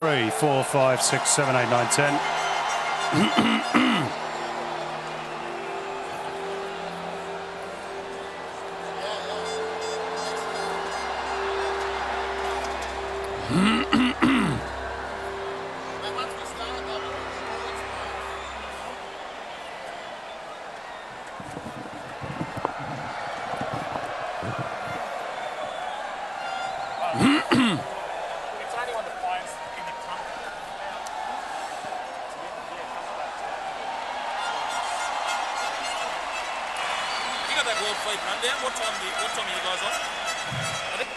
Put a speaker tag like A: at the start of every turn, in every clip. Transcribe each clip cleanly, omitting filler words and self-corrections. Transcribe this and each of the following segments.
A: 3, 4, 5, 6, 7, 8, 9, 10.
B: That world fight run there. What time are you guys on? I think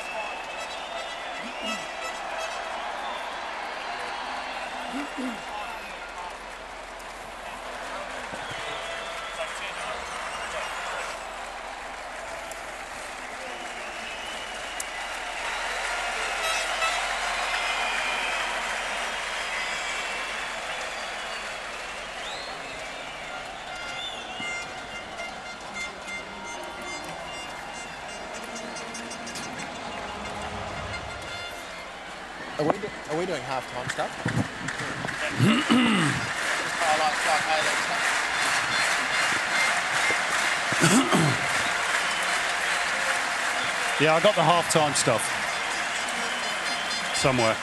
C: Are we doing half-time stuff?
A: Yeah, I got the half-time stuff somewhere.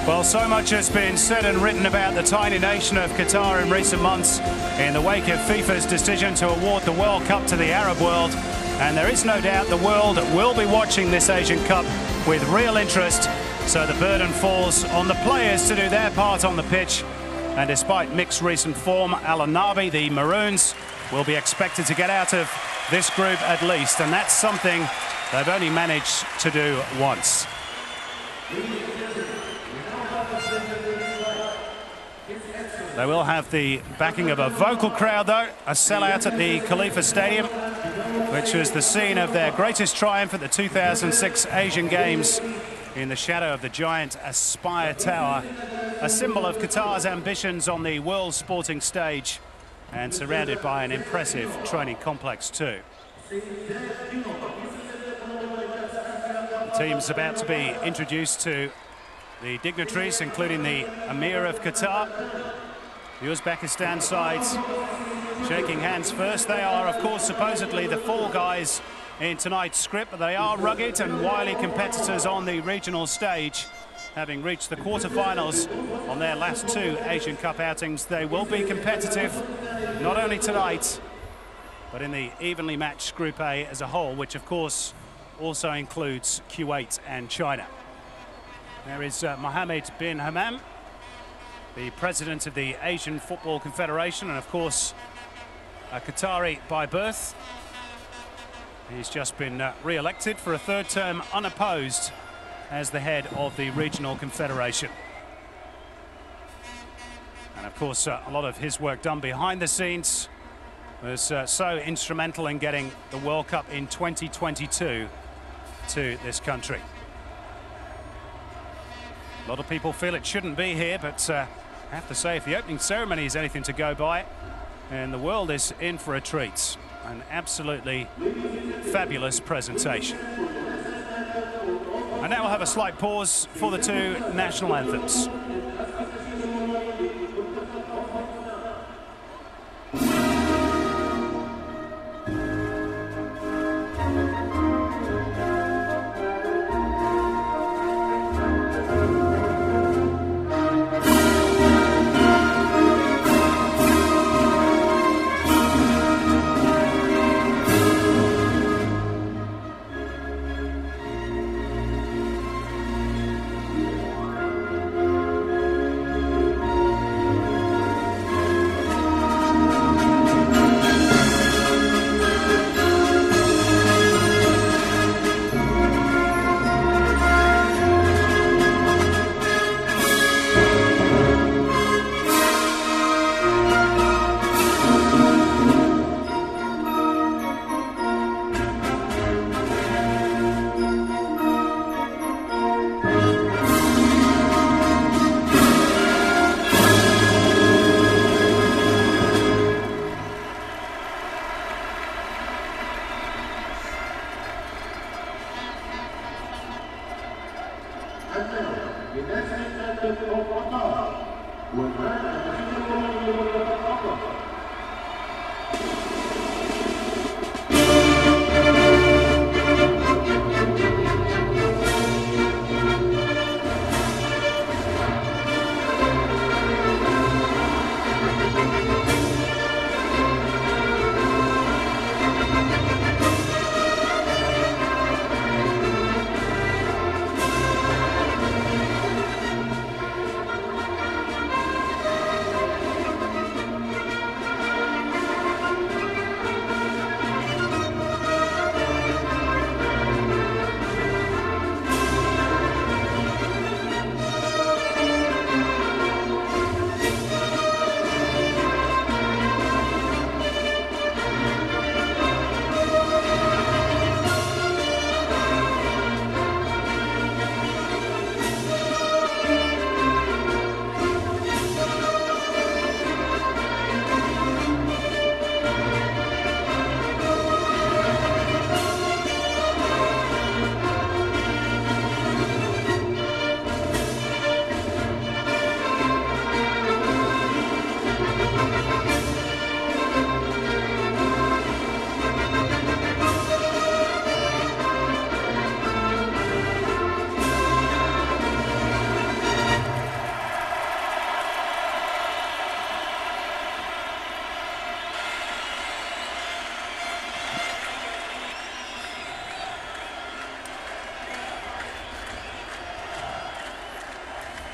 A: Well, so much has been said and written about the tiny nation of Qatar in recent months in the wake of FIFA's decision to award the World Cup to the Arab world. And there is no doubt the world will be watching this Asian Cup with real interest. So the burden falls on the players to do their part on the pitch. And despite mixed recent form, Al Nabi, the Maroons, will be expected to get out of this group at least. And that's something they've only managed to do once. They will have the backing of a vocal crowd, though. A sellout at the Khalifa Stadium, which was the scene of their greatest triumph at the 2006 Asian Games, in the shadow of the giant Aspire Tower, a symbol of Qatar's ambitions on the world sporting stage, and surrounded by an impressive training complex too. The team's about to be introduced to the dignitaries, including the Emir of Qatar. The Uzbekistan sides shaking hands first. They are, of course, supposedly the fall guys in tonight's script, but they are rugged and wily competitors on the regional stage. Having reached the quarterfinals on their last two Asian Cup outings, they will be competitive, not only tonight, but in the evenly matched Group A as a whole, which, of course, also includes Kuwait and China. There is Mohammed bin Hammam, the president of the Asian Football Confederation, and of course a Qatari by birth. He's just been re-elected for a third term unopposed as the head of the regional confederation. And of course a lot of his work done behind the scenes was so instrumental in getting the World Cup in 2022 to this country. A lot of people feel it shouldn't be here, but I have to say, if the opening ceremony is anything to go by, and the world is in for a treat. An absolutely fabulous presentation. And now we'll have a slight pause for the two national anthems.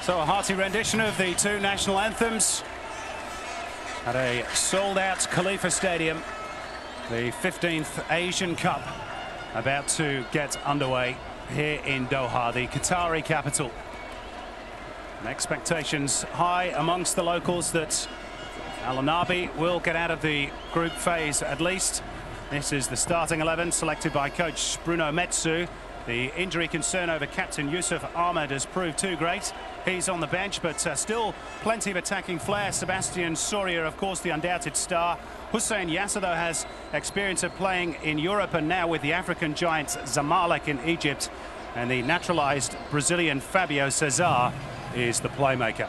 A: So a hearty rendition of the two national anthems at a sold-out Khalifa Stadium. The 15th Asian Cup about to get underway here in Doha, the Qatari capital. And expectations high amongst the locals that Al Anabi will get out of the group phase at least. This is the starting 11 selected by coach Bruno Metsu. The injury concern over captain Yusuf Ahmed has proved too great. He's on the bench, but still plenty of attacking flair. Sebastian Soria, of course, the undoubted star. Hussein Yasser, though, has experience of playing in Europe and now with the African giants Zamalek in Egypt. And the naturalized Brazilian Fabio Cesar is the playmaker.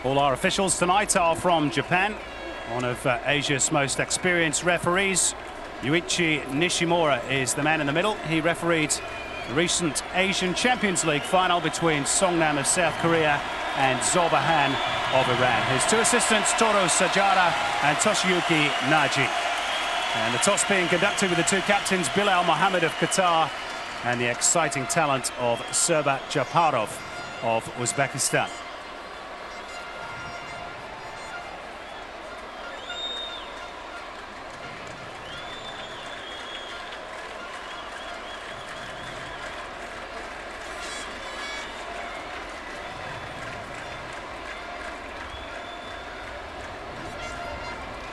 A: All our officials tonight are from Japan. One of Asia's most experienced referees, Yuichi Nishimura, is the man in the middle. He refereed the recent Asian Champions League final between Songnam of South Korea and Zorbahan of Iran. His two assistants, Toru Sajara and Toshiyuki Naji. And the toss being conducted with the two captains, Bilal Mohammed of Qatar and the exciting talent of Serbat Japarov of Uzbekistan.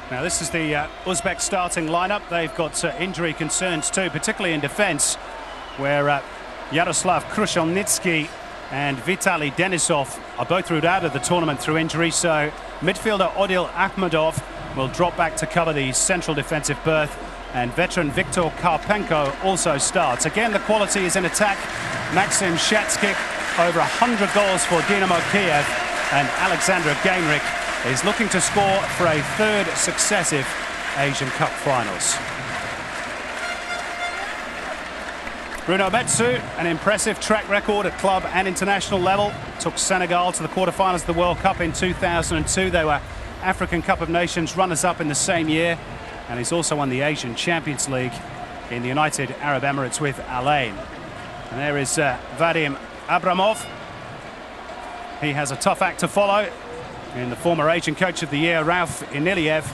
A: Now this is the Uzbek starting lineup. They've got injury concerns too, particularly in defence, where Yaroslav Krushelnitsky and Vitaly Denisov are both ruled out of the tournament through injury. So midfielder Odil Akhmedov will drop back to cover the central defensive berth, and veteran Viktor Karpenko also starts. Again, the quality is in attack. Maxim Shatskik, over 100 goals for Dynamo Kiev, and Alexander Gainrich is looking to score for a third successive Asian Cup finals. Bruno Metsu, an impressive track record at club and international level, took Senegal to the quarterfinals of the World Cup in 2002. They were African Cup of Nations runners-up in the same year, and he's also won the Asian Champions League in the United Arab Emirates with Al Ain. And there is Vadim Abramov. He has a tough act to follow in the former Asian Coach of the Year, Rauf Iniliev.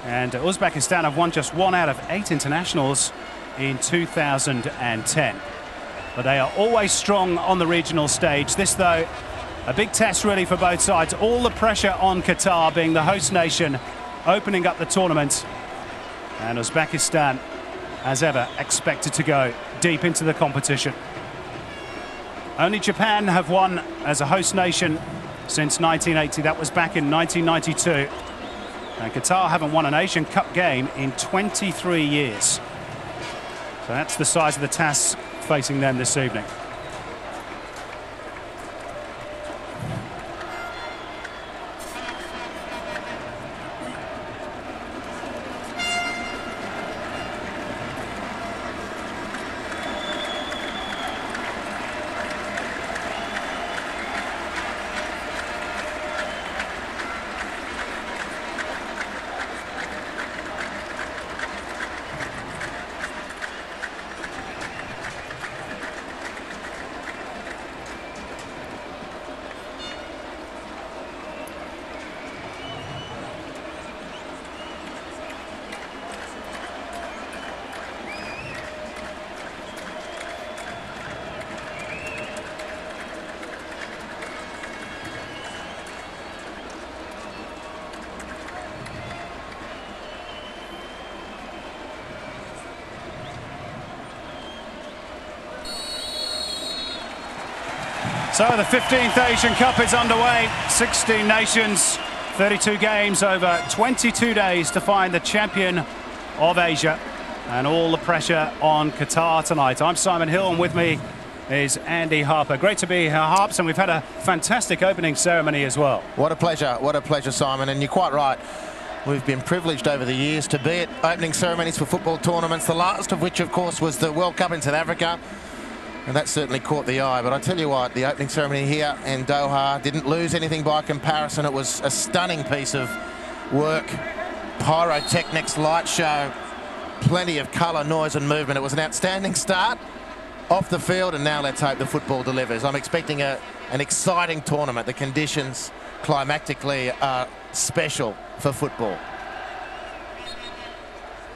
A: And Uzbekistan have won just 1 out of 8 internationals in 2010. But they are always strong on the regional stage. This, though, a big test really for both sides. All the pressure on Qatar, being the host nation, opening up the tournament. And Uzbekistan, as ever, expected to go deep into the competition. Only Japan have won as a host nation since 1980. That was back in 1992. And Qatar haven't won an Asian Cup game in 23 years. So that's the size of the task facing them this evening. So the 15th Asian Cup is underway. 16 nations, 32 games over 22 days to find the champion of Asia. And all the pressure on Qatar tonight. I'm Simon Hill, and with me is Andy Harper. Great to be here, Harps, and we've had a fantastic opening ceremony as well.
C: What a pleasure, Simon. And you're quite right. We've been privileged over the years to be at opening ceremonies for football tournaments, the last of which, of course, was the World Cup in South Africa. And that certainly caught the eye. But I tell you what, the opening ceremony here in Doha didn't lose anything by comparison. It was a stunning piece of work. Pyrotechnics, light show, plenty of colour, noise and movement. It was an outstanding start off the field, and now let's hope the football delivers. I'm expecting an exciting tournament. The conditions climactically are special for football.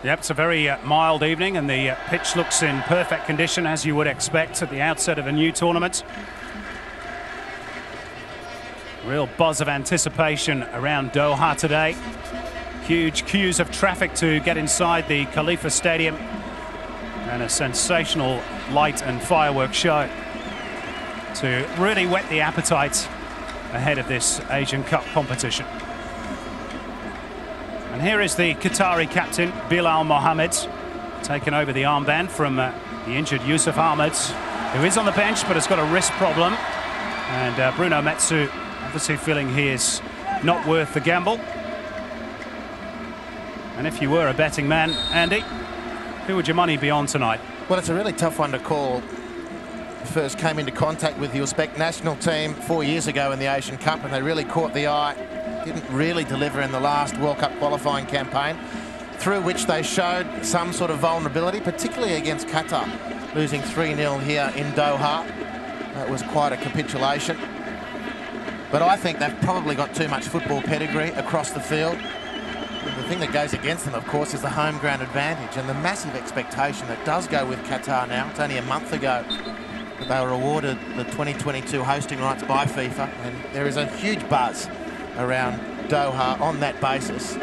A: Yep, it's a very mild evening, and the pitch looks in perfect condition, as you would expect at the outset of a new tournament. Real buzz of anticipation around Doha today. Huge queues of traffic to get inside the Khalifa Stadium, and a sensational light and fireworks show to really whet the appetite ahead of this Asian Cup competition. And here is the Qatari captain, Bilal Mohammed, taking over the armband from the injured Yusuf Ahmed, who is on the bench but has got a wrist problem. And Bruno Metsu obviously feeling he is not worth the gamble. And if you were a betting man, Andy, who would your money be on tonight?
C: Well, it's a really tough one to call. First came into contact with the Uzbek national team 4 years ago in the Asian Cup, and they really caught the eye. Didn't really deliver in the last World Cup qualifying campaign, through which they showed some sort of vulnerability, particularly against Qatar, losing 3-0 here in Doha. That was quite a capitulation. But I think they've probably got too much football pedigree across the field. And the thing that goes against them, of course, is the home ground advantage and the massive expectation that does go with Qatar now. It's only a month ago that they were awarded the 2022 hosting rights by FIFA, and there is a huge buzz around Doha on that basis.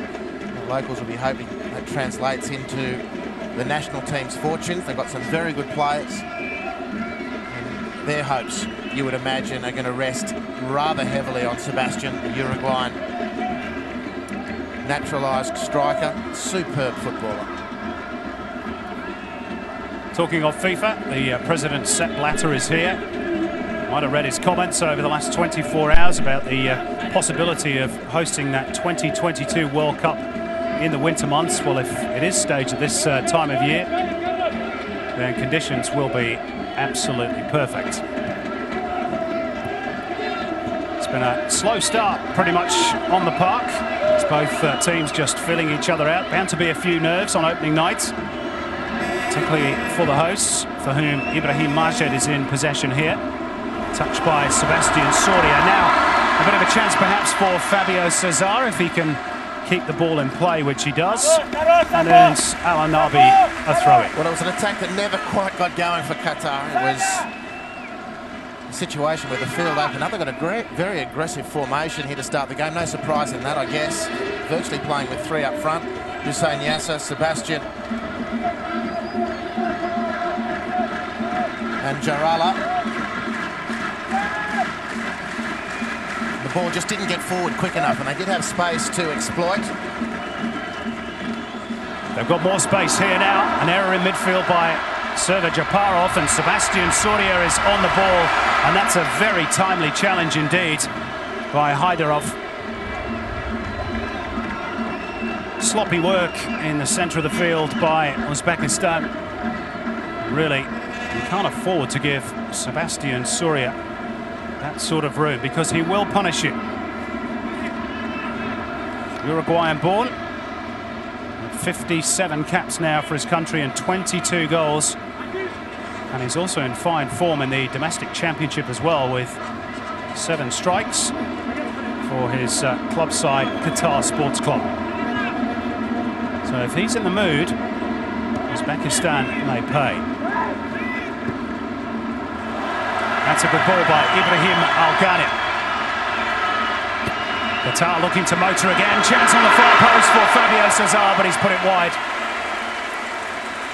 C: Locals will be hoping that translates into the national team's fortunes. They've got some very good players. And their hopes, you would imagine, are going to rest rather heavily on Sebastian, the Uruguayan naturalised striker, superb footballer.
A: Talking of FIFA, the president, Sepp Blatter, is here. Might have read his comments over the last 24 hours about the possibility of hosting that 2022 World Cup in the winter months. Well, if it is staged at this time of year, then conditions will be absolutely perfect. It's been a slow start pretty much on the park. It's both teams just filling each other out. Bound to be a few nerves on opening night, particularly for the hosts, for whom Ibrahim Majed is in possession here. Touched by Sebastian Soria. Now a bit of a chance perhaps for Fabio Cesar if he can keep the ball in play, which he does, and earns Al Anabi a throw-in.
C: Well, it was an attack that never quite got going for Qatar. It was a situation where the field opened up. They've got a very aggressive formation here to start the game. No surprise in that, I guess. Virtually playing with three up front. Hussein Yasser, Sebastian, and Jarala. The ball just didn't get forward quick enough, and they did have space to exploit.
A: They've got more space here now. An error in midfield by Server Japarov, and Sebastian Soria is on the ball, and that's a very timely challenge indeed by Hyderov. Sloppy work in the centre of the field by Uzbekistan. Really, you can't afford to give Sebastian Soria that sort of room, because he will punish you. Uruguayan born, 57 caps now for his country and 22 goals, and he's also in fine form in the domestic championship as well, with 7 strikes for his club side Qatar Sports Club. So if he's in the mood, Uzbekistan may pay. That's a good ball by Ibrahim Al-Ghanim. Qatar looking to motor again. Chance on the far post for Fabio Cesar, but he's put it wide.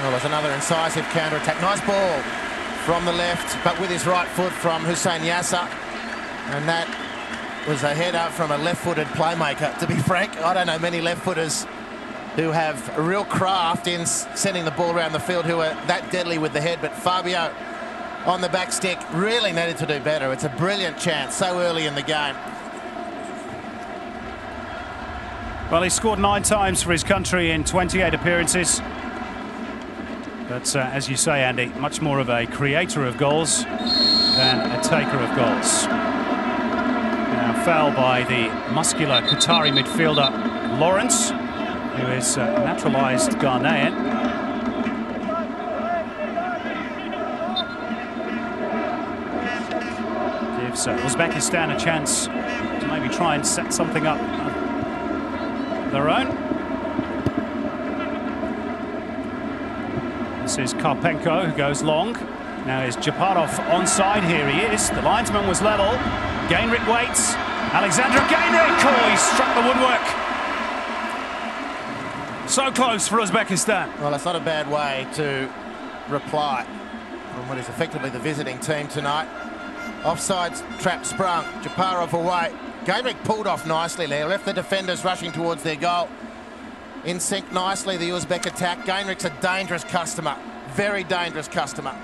C: Well, there's another incisive counter-attack. Nice ball from the left, but with his right foot from Hussein Yasser. And that was a header from a left-footed playmaker. To be frank, I don't know many left-footers who have real craft in sending the ball around the field who are that deadly with the head, but Fabio on the back stick really needed to do better. It's a brilliant chance so early in the game.
A: Well, he scored 9 times for his country in 28 appearances. But as you say, Andy, much more of a creator of goals than a taker of goals. Now, foul by the muscular Qatari midfielder Lawrence, who is naturalised Ghanaian. Gives Uzbekistan a chance to maybe try and set something up of their own. This is Karpenko, who goes long. Now is Japarov onside. Here he is. The linesman was level. Gainrich waits. Alexander Gainrich! Oh, he struck the woodwork. So close for Uzbekistan.
C: Well, it's not a bad way to reply from what is effectively the visiting team tonight. Offside trap sprung. Japarov away. Gainrich pulled off nicely there. Left the defenders rushing towards their goal. In sync nicely, the Uzbek attack. Gainrich's a dangerous customer. Very dangerous customer.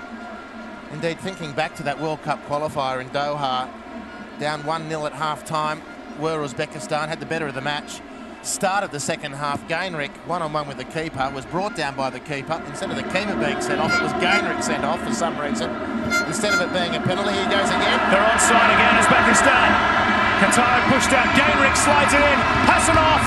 C: Indeed, thinking back to that World Cup qualifier in Doha, down 1-0 at half-time, where Uzbekistan had the better of the match. Started the second half. Gainrich, one-on-one with the keeper, was brought down by the keeper. Instead of the keeper being sent off, it was Gainrich sent off for some reason. Instead of it being a penalty, he goes again.
A: They're onside again, Uzbekistan. Qatar pushed out. Gainrich slides it in. Hassanov.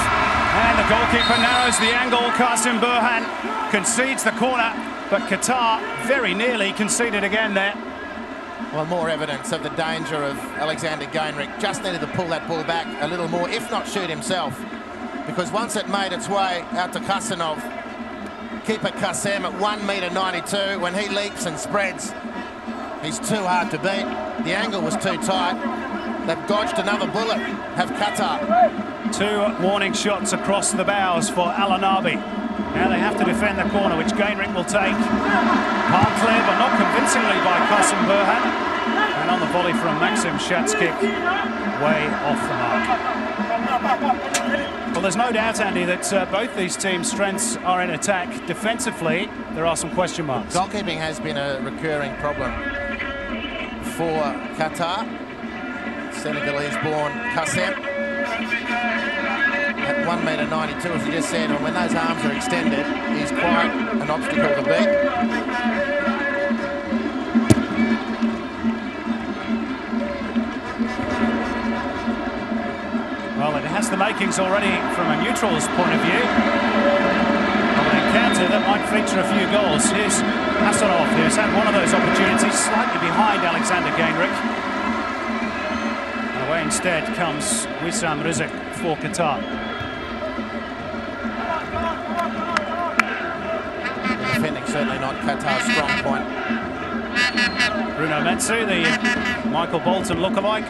A: And the goalkeeper narrows the angle. Qasim Burhan concedes the corner, but Qatar very nearly conceded again there.
C: Well, more evidence of the danger of Alexander Gainrich. Just needed to pull that ball back a little more, if not shoot himself. Because once it made its way out to Kassanov, keeper Qasim at 1.92 m, when he leaps and spreads, he's too hard to beat. The angle was too tight. They've dodged another bullet, have Qatar.
A: Two warning shots across the bows for Al-Anabi. Now they have to defend the corner, which Gainrich will take. Palm clear, but not convincingly by Qasim Burhan. And on the volley from Maxim Shatskik, way off the mark. Well, there's no doubt, Andy, that both these teams' strengths are in attack. Defensively, there are some question marks.
C: Goalkeeping has been a recurring problem for Qatar. Senegalese-born Qasim. At 1.92 m, as you just said, and when those arms are extended, he's quite an obstacle to beat.
A: Well, it has the makings already from a neutral's point of view of an encounter that might feature a few goals. Here's Hasanov, who's had one of those opportunities, slightly behind Alexander Gainrich. And away instead comes Wissam Rizk for Qatar.
C: Defending certainly not Qatar's strong point.
A: Bruno Metsu, the Michael Bolton lookalike.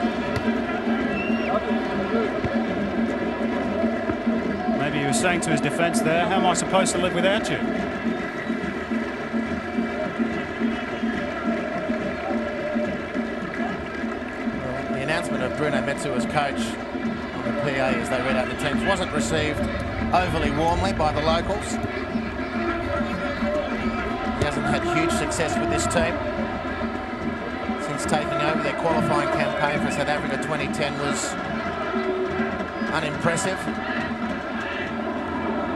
A: Maybe he was saying to his defence there, how am I supposed to live without you?
C: Well, the announcement of Bruno Metsu as coach on the PA as they read out the teams wasn't received overly warmly by the locals. He hasn't had huge success with this team. Since taking over, their qualifying campaign for South Africa 2010 was unimpressive.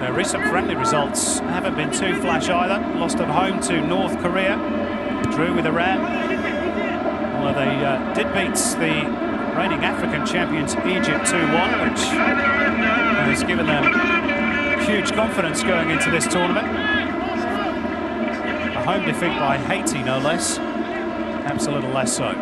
A: Their recent friendly results haven't been too flash either. Lost at home to North Korea, drew with Iran. Although they did beat the reigning African champions Egypt 2-1, which has given them huge confidence going into this tournament. A home defeat by Haiti, no less. Perhaps a little less so.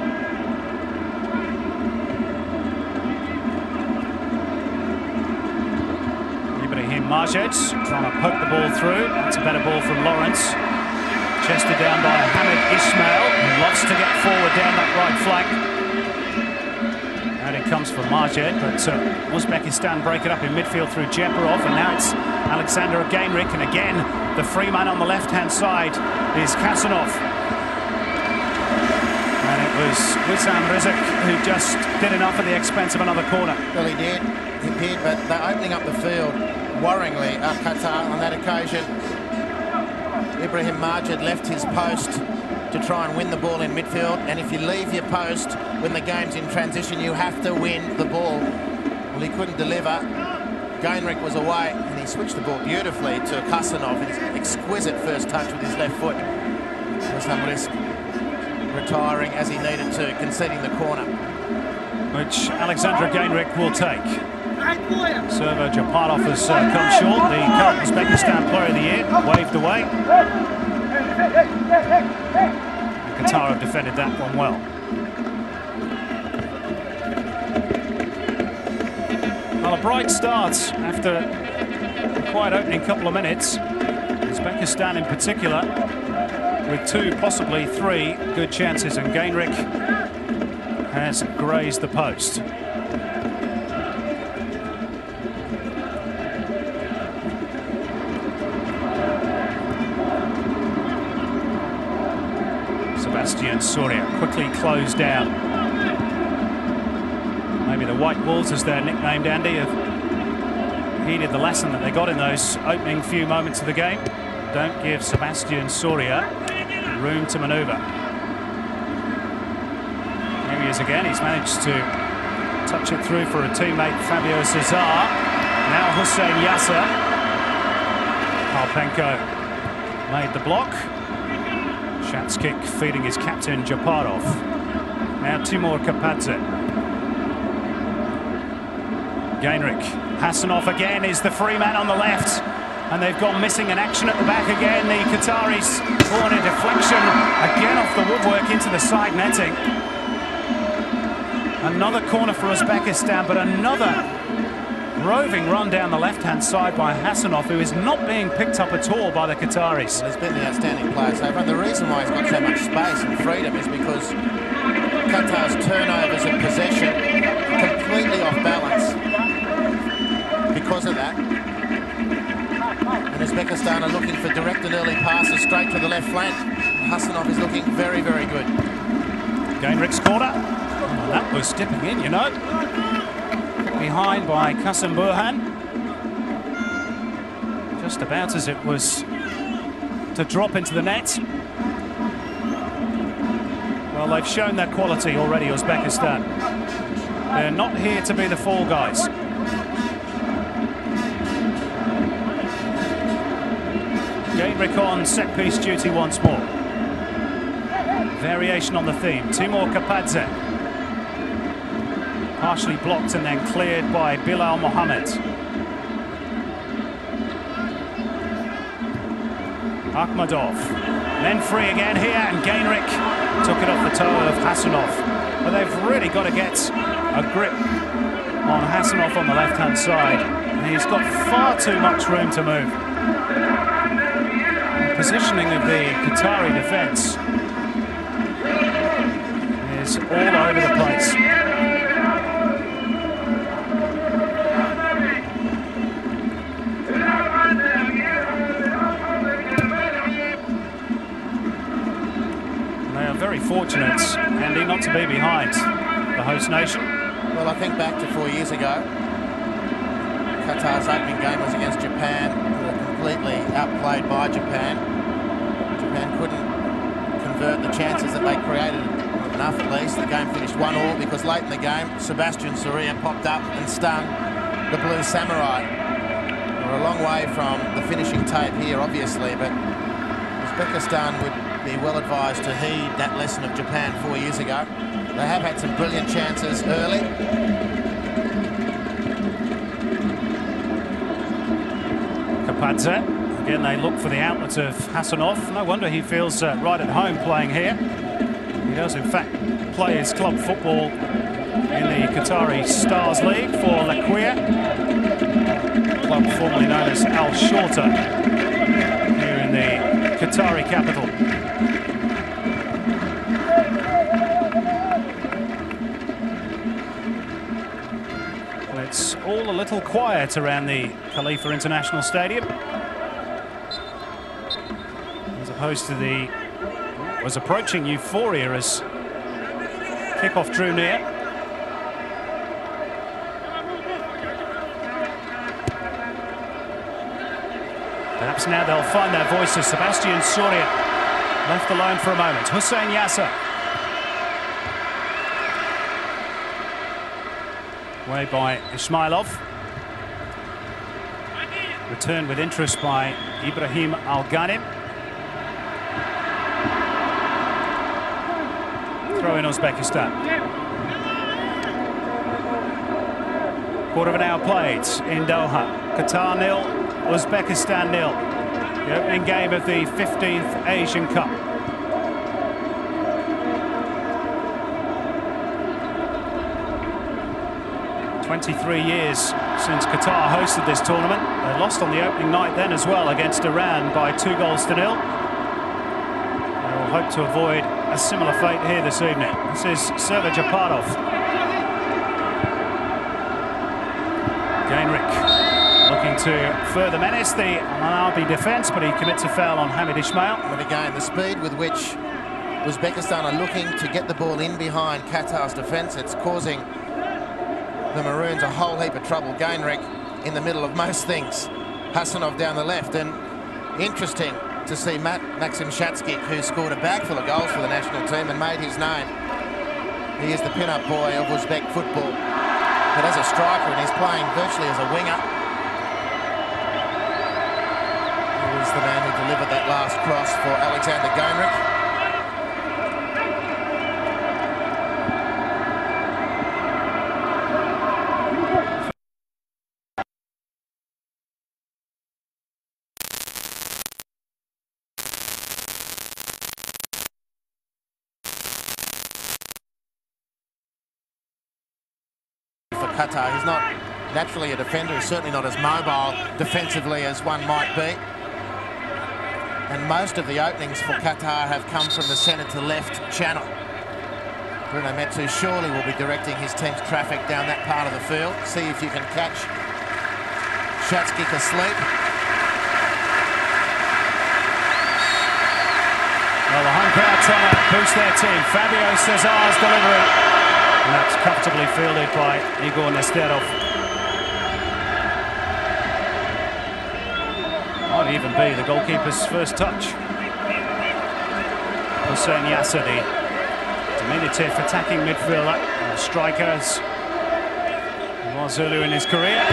A: Majed trying to poke the ball through. That's a better ball from Lawrence. Chested down by Hamid Ismail, who loves to get forward down that right flank. And it comes from Majed, but Uzbekistan break it up in midfield through Jeparov, and now it's Alexander Gainrich, and again the free man on the left-hand side is Kasanov. And it was Wissam Rizk who just did enough at the expense of another corner.
C: Well, he did, but they're opening up the field worryingly at Qatar on that occasion. Ibrahim Majid left his post to try and win the ball in midfield, and if you leave your post when the game's in transition, you have to win the ball. Well, he couldn't deliver. Gainrich was away, and he switched the ball beautifully to Kasanov. His exquisite first touch with his left foot. There was some risk retiring as he needed to, conceding the corner.
A: Which Alexander Gainrich will take. Servo Japarov has come short. The current Uzbekistan Player of the Year waved away. And Qatar have defended that one well. Well, a bright start after a quiet opening couple of minutes. Uzbekistan in particular with 2, possibly 3 good chances, and Gainrich has grazed the post. Sebastian Soria quickly closed down. Maybe the White Wolves, as they're nicknamed, Andy, have heeded the lesson that they got in those opening few moments of the game. Don't give Sebastian Soria room to manoeuvre. Here he is again. He's managed to touch it through for a teammate, Fabio Cesar. Now Hussein Yasser. Karpenko made the block. Shatskik feeding his captain Japarov. Now Timur Kapadze. Gainrich. Hasanov again is the free man on the left. And they've gone missing in action at the back again. The Qataris corner deflection again off the woodwork into the side netting. Another corner for Uzbekistan, but another roving run down the left-hand side by Hasanov, who is not being picked up at all by the Qataris.
C: Well, he's been the outstanding player so far. The reason why he's got so much space and freedom is because Qatar's turnovers and possession completely off balance. because of that. And Uzbekistan are looking for direct and early passes straight to the left flank. Hasanov is looking very, very good.
A: Gainrick's corner. Oh, that was dipping in, you know. Behind by Qasim Burhan. Just about as it was to drop into the net. Well, they've shown their quality already, Uzbekistan. They're not here to be the fall guys. Gainrick on set-piece duty once more. Variation on the theme. Timur Kapadze. Partially blocked and then cleared by Bilal Mohammed. Akhmadov. Then free again here, and Gainrick took it off the toe of Hasanov. But they've really got to get a grip on Hasanov on the left-hand side. And he's got far too much room to move. The positioning of the Qatari defence is all over the place. They are very fortunate, Andy, not to be behind the host nation.
C: Well, I think back to 4 years ago. Qatar's opening game was against Japan. They were completely outplayed by Japan. Japan couldn't convert the chances that they created, enough at least. The game finished 1-1 because late in the game, Sebastian Soria popped up and stung the Blue Samurai. We're a long way from the finishing tape here, obviously, but Uzbekistan would be well advised to heed that lesson of Japan 4 years ago. They have had some brilliant chances early.
A: Kapadze. Again, they look for the outlet of Hasanov. No wonder he feels right at home playing here. He does, in fact, play his club football in the Qatari Stars League for Laquia, club formerly known as Al Shorta, here in the Qatari capital. Well, it's all a little quiet around the Khalifa International Stadium, as opposed to the was approaching euphoria as kickoff drew near. Perhaps now they'll find their voices. Sebastian Soria left alone for a moment. Hussein Yasser. Way by Ismailov. Returned with interest by Ibrahim Al-Ghanim. Throw in Uzbekistan. Quarter of an hour played in Doha. Qatar 0, Uzbekistan 0. The opening game of the 15th Asian Cup. "23 years since Qatar hosted this tournament. They lost on the opening night then as well against Iran by 2-0. They will hope to avoid a similar fate here this evening. This is Server Japarov. Gainrick looking to further menace the Al-Arabi defence, but he commits a foul on Hamid Ismail.
C: But again, the speed with which Uzbekistan are looking to get the ball in behind Qatar's defence, it's causing the Maroons a whole heap of trouble. Gainrick in the middle of most things. Hasanov down the left, and interesting to see Maxim Shatskik, who scored a bag full of goals for the national team and made his name. He is the pin-up boy of Uzbek football. But as a striker, and he's playing virtually as a winger. He was the man who delivered that last cross for Alexander Gainrick. Qatar. He's not naturally a defender. He's certainly not as mobile defensively as one might be. And most of the openings for Qatar have come from the centre to left channel. Bruno Metsu surely will be directing his team's traffic down that part of the field. See if you can catch Shatskick asleep.
A: Well, the home crowd trying to boost their team. Fabio Cesar's delivery. And that's comfortably fielded by Igor Nesterov. Might even be the goalkeeper's first touch. Hussein Yasser, the diminutive attacking midfielder, and striker as he was earlier in his career.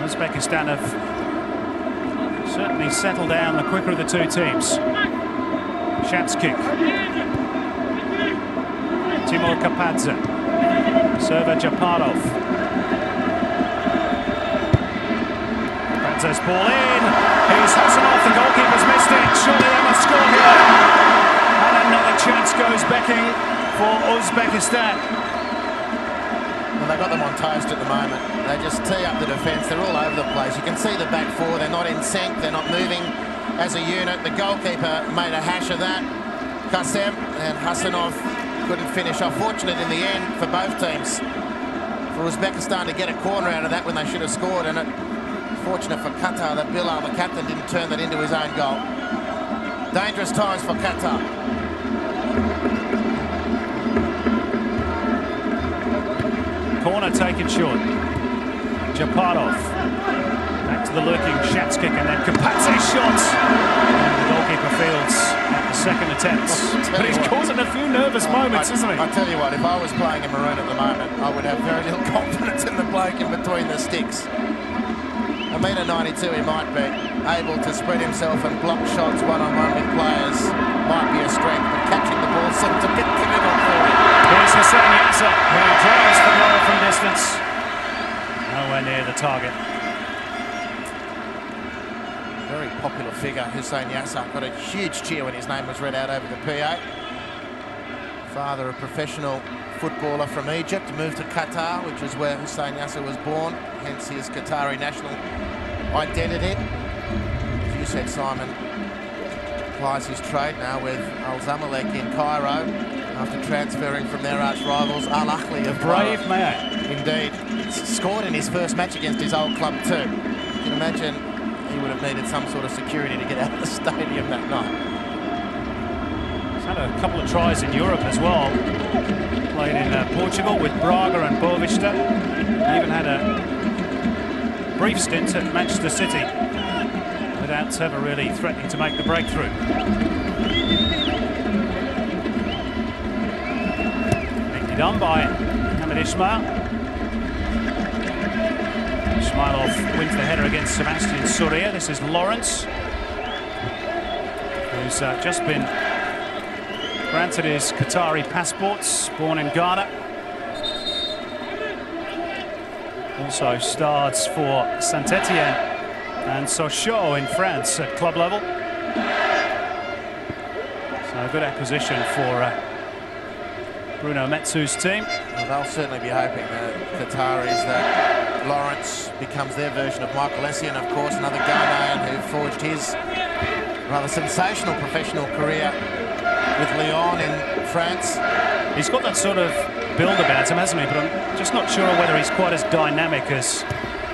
A: Uzbekistan have certainly settled down the quicker of the two teams. Shatskick. Timur Kapadze. Server Japarov. Kapadze's ball in. Here's Hasanov. The goalkeeper's missed it. Surely they must score here. And another chance goes becking for Uzbekistan.
C: Well, they've got them on toast at the moment. They just tee up the defence. They're all over the place. You can see the back four. They're not in sync. They're not moving as a unit. The goalkeeper made a hash of that. Qasem and Hasanov couldn't finish off. Fortunate in the end for both teams. For Uzbekistan to get a corner out of that when they should have scored. And fortunate for Qatar that Bilal, the captain, didn't turn that into his own goal. Dangerous times for Qatar.
A: Corner taken short. Japarov. Back to the lurking Shatskick and then Kapadze shots. And the goalkeeper fields at the second attempt. But he's causing a few nervous moments, isn't he?
C: I tell you what, if I was playing in maroon at the moment, I would have very little confidence in the bloke in between the sticks. 1.92 he might be. Able to spread himself and block shots one-on-one with players might be a strength, but catching the ball seems a bit difficult for him.
A: Here's Hussein Yasser, who drives the ball from distance. Nowhere near the target.
C: Very popular figure, Hussein Yasser. Got a huge cheer when his name was read out over the PA. Father, a professional footballer from Egypt, moved to Qatar, which is where Hussein Yasser was born, hence his Qatari national identity. As you said, Simon, applies his trade now with Al Zamalek in Cairo after transferring from their arch rivals Al Ahly of
A: brave man.
C: Indeed. Scored in his first match against his old club too. You can imagine he would have needed some sort of security to get out of the stadium that night.
A: He's had a couple of tries in Europe as well. Played in Portugal with Braga and Boavista. Even had a brief stint at Manchester City without ever really threatening to make the breakthrough. Neatly done by Hamid Ismail. Ismailov wins the header against Sebastian Soria. This is Lawrence, who's just been granted his Qatari passports, born in Ghana. Also stars for Saint-Etienne and Sochaux in France at club level. So a good acquisition for Bruno Metsu's team.
C: Well, they'll certainly be hoping, the Qataris, that Lawrence becomes their version of Michael Essien, of course, another Ghanaian who forged his rather sensational professional career with Lyon in France.
A: He's got that sort of build about him, hasn't he? But I'm just not sure whether he's quite as dynamic as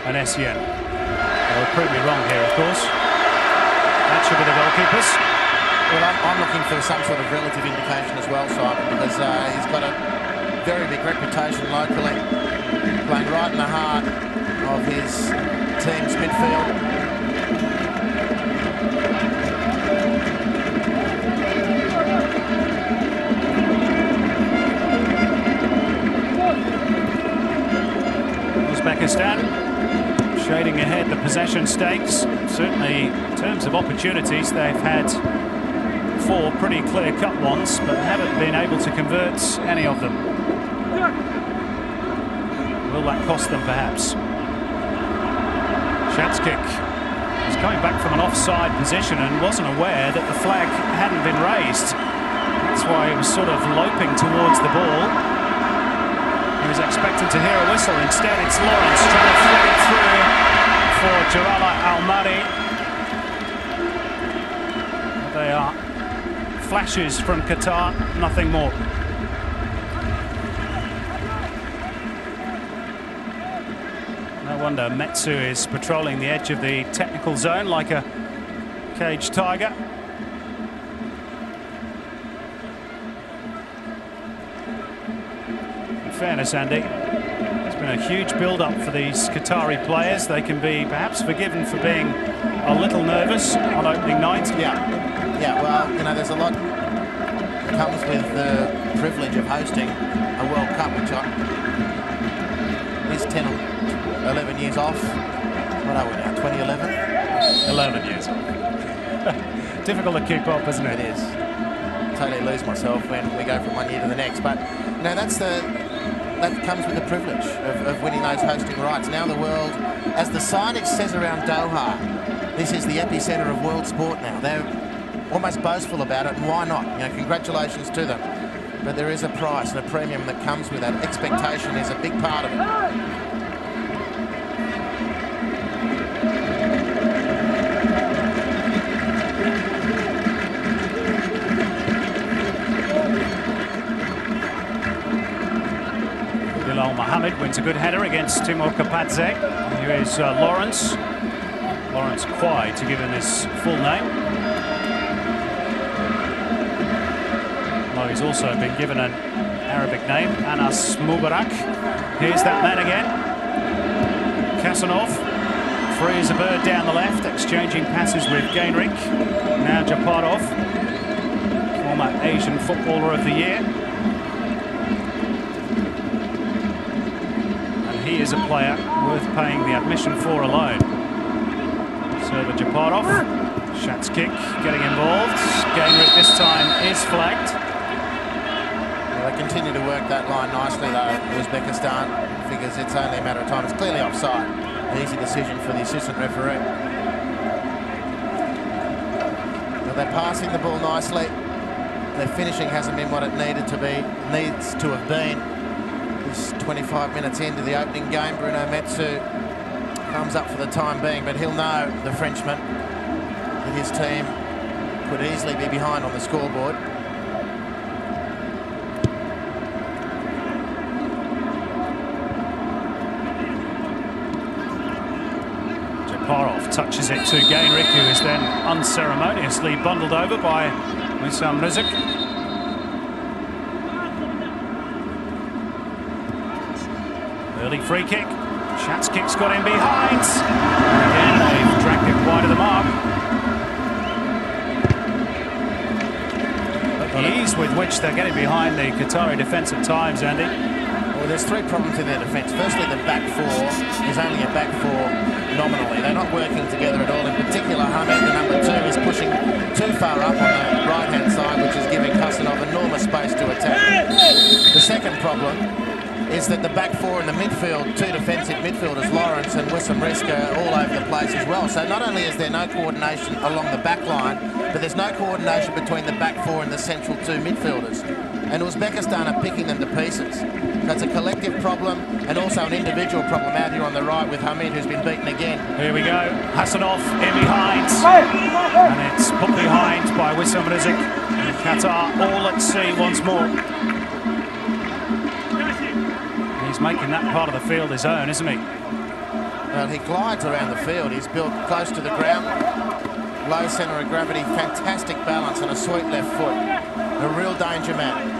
A: an Essien. They'll prove me wrong here, of course. That should be the goalkeepers.
C: Well, I'm looking for some sort of relative indication as well, Simon, because he's got a very big reputation locally, playing right in the heart of his team's midfield.
A: Uzbekistan shading ahead the possession stakes. Certainly in terms of opportunities, they've had 4 pretty clear-cut ones, but haven't been able to convert any of them. Will that cost them, perhaps? Shatskick is coming back from an offside position and wasn't aware that the flag hadn't been raised. That's why he was sort of loping towards the ball. He was expecting to hear a whistle. Instead, it's Lawrence trying to thread it through for Jarala Almadi. They are flashes from Qatar, nothing more. wonder Metsu is patrolling the edge of the technical zone like a caged tiger. In fairness, Andy, it's been a huge build-up for these Qatari players. They can be perhaps forgiven for being a little nervous on opening night.
C: Yeah, well, you know, there's a lot that comes with the privilege of hosting a World Cup, which is 10 or 11 years off. What are we now, 2011?
A: 11 years off. Difficult to keep up, isn't it?
C: It is. Totally lose myself when we go from one year to the next. But, you know, that comes with the privilege of winning those hosting rights. Now the world, as the signage says around Doha, this is the epicenter of world sport now. They're almost boastful about it, and why not? You know, congratulations to them. But there is a price and a premium that comes with that. Expectation is a big part of it.
A: Mohammed wins a good header against Timur Kapadze. Here is Lawrence Kwai, to give him his full name. Well, he's also been given an Arabic name, Anas Mubarak. Here's that man again. Kasanov, free as a bird down the left, exchanging passes with Gainrich. Now Japarov, former Asian Footballer of the Year. He is a player worth paying the admission for alone. Server Japarov, Shat's kick, getting involved. Gainrich this time is flagged.
C: Well, they continue to work that line nicely though, Uzbekistan. Figures it's only a matter of time. It's clearly offside. An easy decision for the assistant referee. But they're passing the ball nicely. Their finishing hasn't been what it needs to have been. 25 minutes into the opening game, Bruno Metsu comes up for the time being, but he'll know, the Frenchman, that his team could easily be behind on the scoreboard.
A: Japarov touches it to Gainrich, who is then unceremoniously bundled over by Wissam Rizik. Early free kick. Shat's kick's got in behind. Again, they've dragged it wide of the mark. The ease with which they're getting behind the Qatari defence at times, Andy.
C: Well, there's three problems in their defence. Firstly, the back four is only a back four nominally. They're not working together at all. In particular, Hamid, the number 2, is pushing too far up on the right-hand side, which is giving Kasanov enormous space to attack. The second problem is that the back four in the midfield, 2 defensive midfielders, Lawrence and Wissam Rizik, are all over the place as well. So not only is there no coordination along the back line, but there's no coordination between the back four and the central 2 midfielders. And Uzbekistan are picking them to pieces. So it's a collective problem and also an individual problem out here on the right with Hamid, who's been beaten again.
A: Here we go. Hasanov in behind. And it's put behind by Wissam Rizik. And Qatar all at sea once more. He's making that part of the field his own, isn't he?
C: Well, he glides around the field. He's built close to the ground. Low centre of gravity, fantastic balance and a sweet left foot. A real danger man.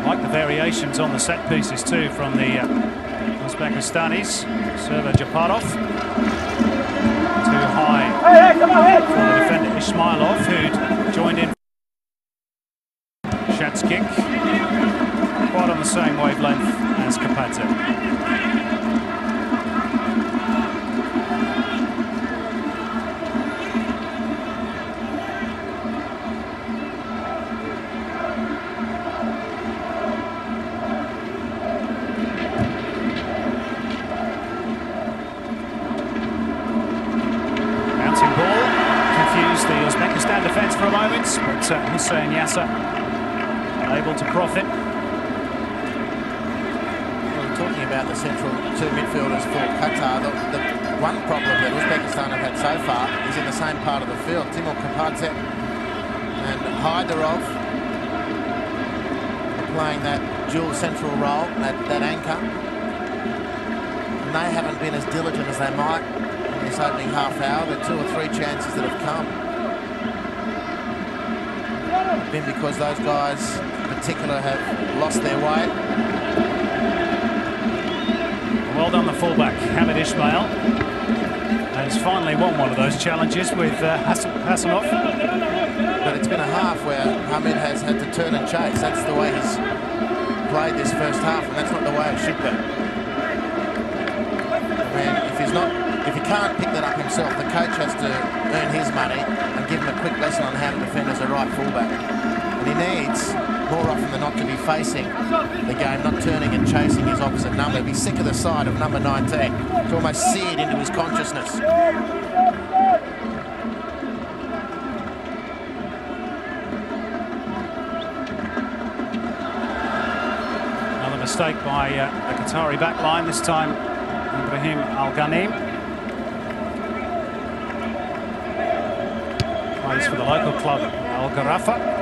A: Like the variations on the set pieces too from the Uzbekistanis. Server Japarov. Too high for the defender Ismailov, who'd joined in. Shat's kick. Quite on the same wavelength as Kapadze. Bouncing ball, confused the Uzbekistan defence for a moment, but Hussein Yasser able to profit.
C: Talking about the central 2 midfielders for Qatar, the one problem that Uzbekistan have had so far is in the same part of the field. Timur Kapadze and Hyderov are playing that dual central role, that anchor. and they haven't been as diligent as they might in this opening half hour. The 2 or 3 chances that have come have been because those guys in particular have lost their way.
A: Well done, the fullback, Hamid Ismail, has finally won one of those challenges with Hassanov.
C: But it's been a half where Hamid has had to turn and chase. That's the way he's played this first half, and that's not the way it should be. If he can't pick that up himself, the coach has to earn his money and give him a quick lesson on how to defend as a right fullback. And he needs, more often than not, to be facing the game, not turning and chasing his opposite number. He'd be sick of the sight of number 19. It's almost seared into his consciousness.
A: Another mistake by the Qatari back line, this time Ibrahim Al-Ghanim. Plays for the local club Al Gharafa.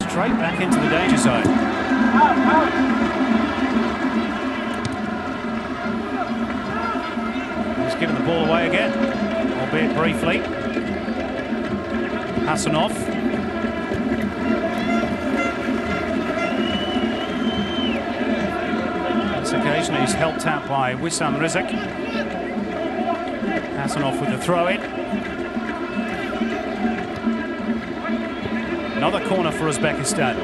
A: Straight back into the danger zone. He's given the ball away again, albeit briefly. Hassanov. This occasion he's helped out by Wissam Rizek. Hassanov with the throw-in. Another corner for Uzbekistan.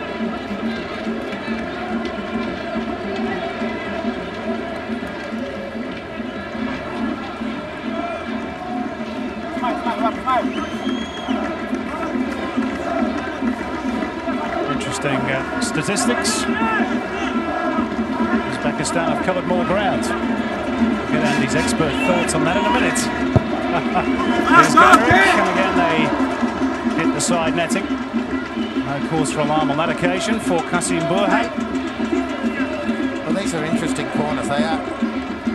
A: Interesting statistics. Uzbekistan have covered more ground. We'll get Andy's expert thoughts on that in a minute. Here's Gunrick, and again they hit the side netting. No cause for alarm on that occasion for Qasim Burhan.
C: Well, these are interesting corners. They are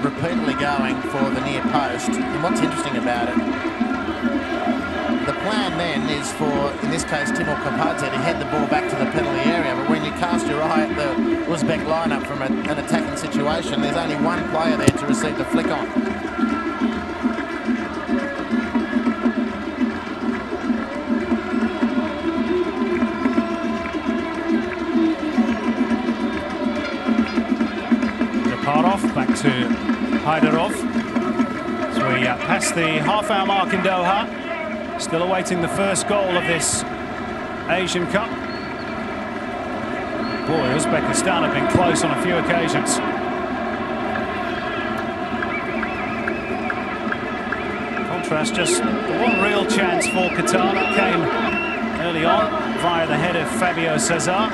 C: repeatedly going for the near post. And what's interesting about it, the plan then is for, in this case, Timur Kapadze to head the ball back to the penalty area. But when you cast your eye at the Uzbek lineup from an attacking situation, there's only one player there to receive the flick on.
A: Back to Hyderov. So we pass the half-hour mark in Doha. Still awaiting the first goal of this Asian Cup. Boy, Uzbekistan have been close on a few occasions. Contrast, just one real chance for Qatar. That came early on via the head of Fabio Cesar.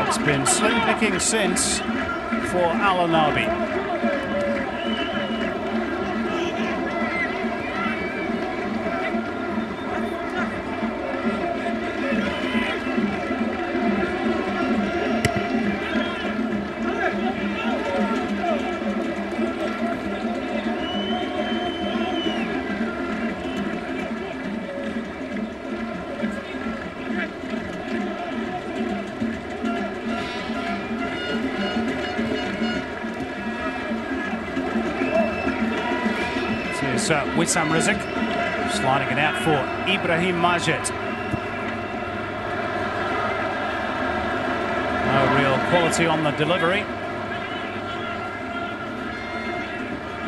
A: It's been slim picking since for Al-Anabi. Wissam Rizek sliding it out for Ibrahim Majid. No real quality on the delivery.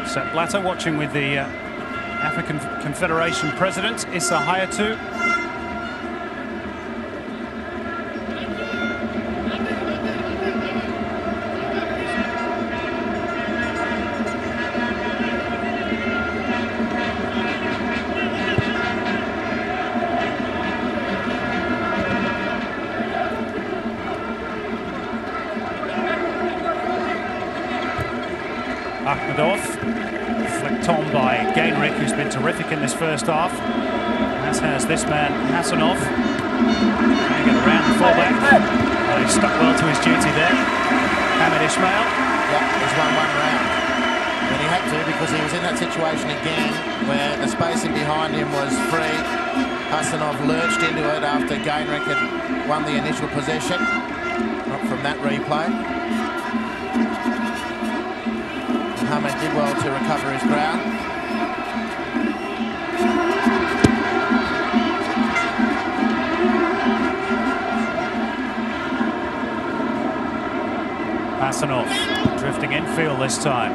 A: Sepp Blatter watching with the African Confederation President Issa Hayatou. Ahmedov, flicked on by Gainrich, who's been terrific in this first half, as has this man Hassanov. Trying to get around the fullback. He stuck well to his duty there. Hamid Ismail.
C: Yeah, he's won one round. And he had to, because he was in that situation again where the spacing behind him was free. Hasanov lurched into it after Gainrich had won the initial possession. Not from that replay. Mohammed did well to recover his ground.
A: Hasanov drifting infield this time.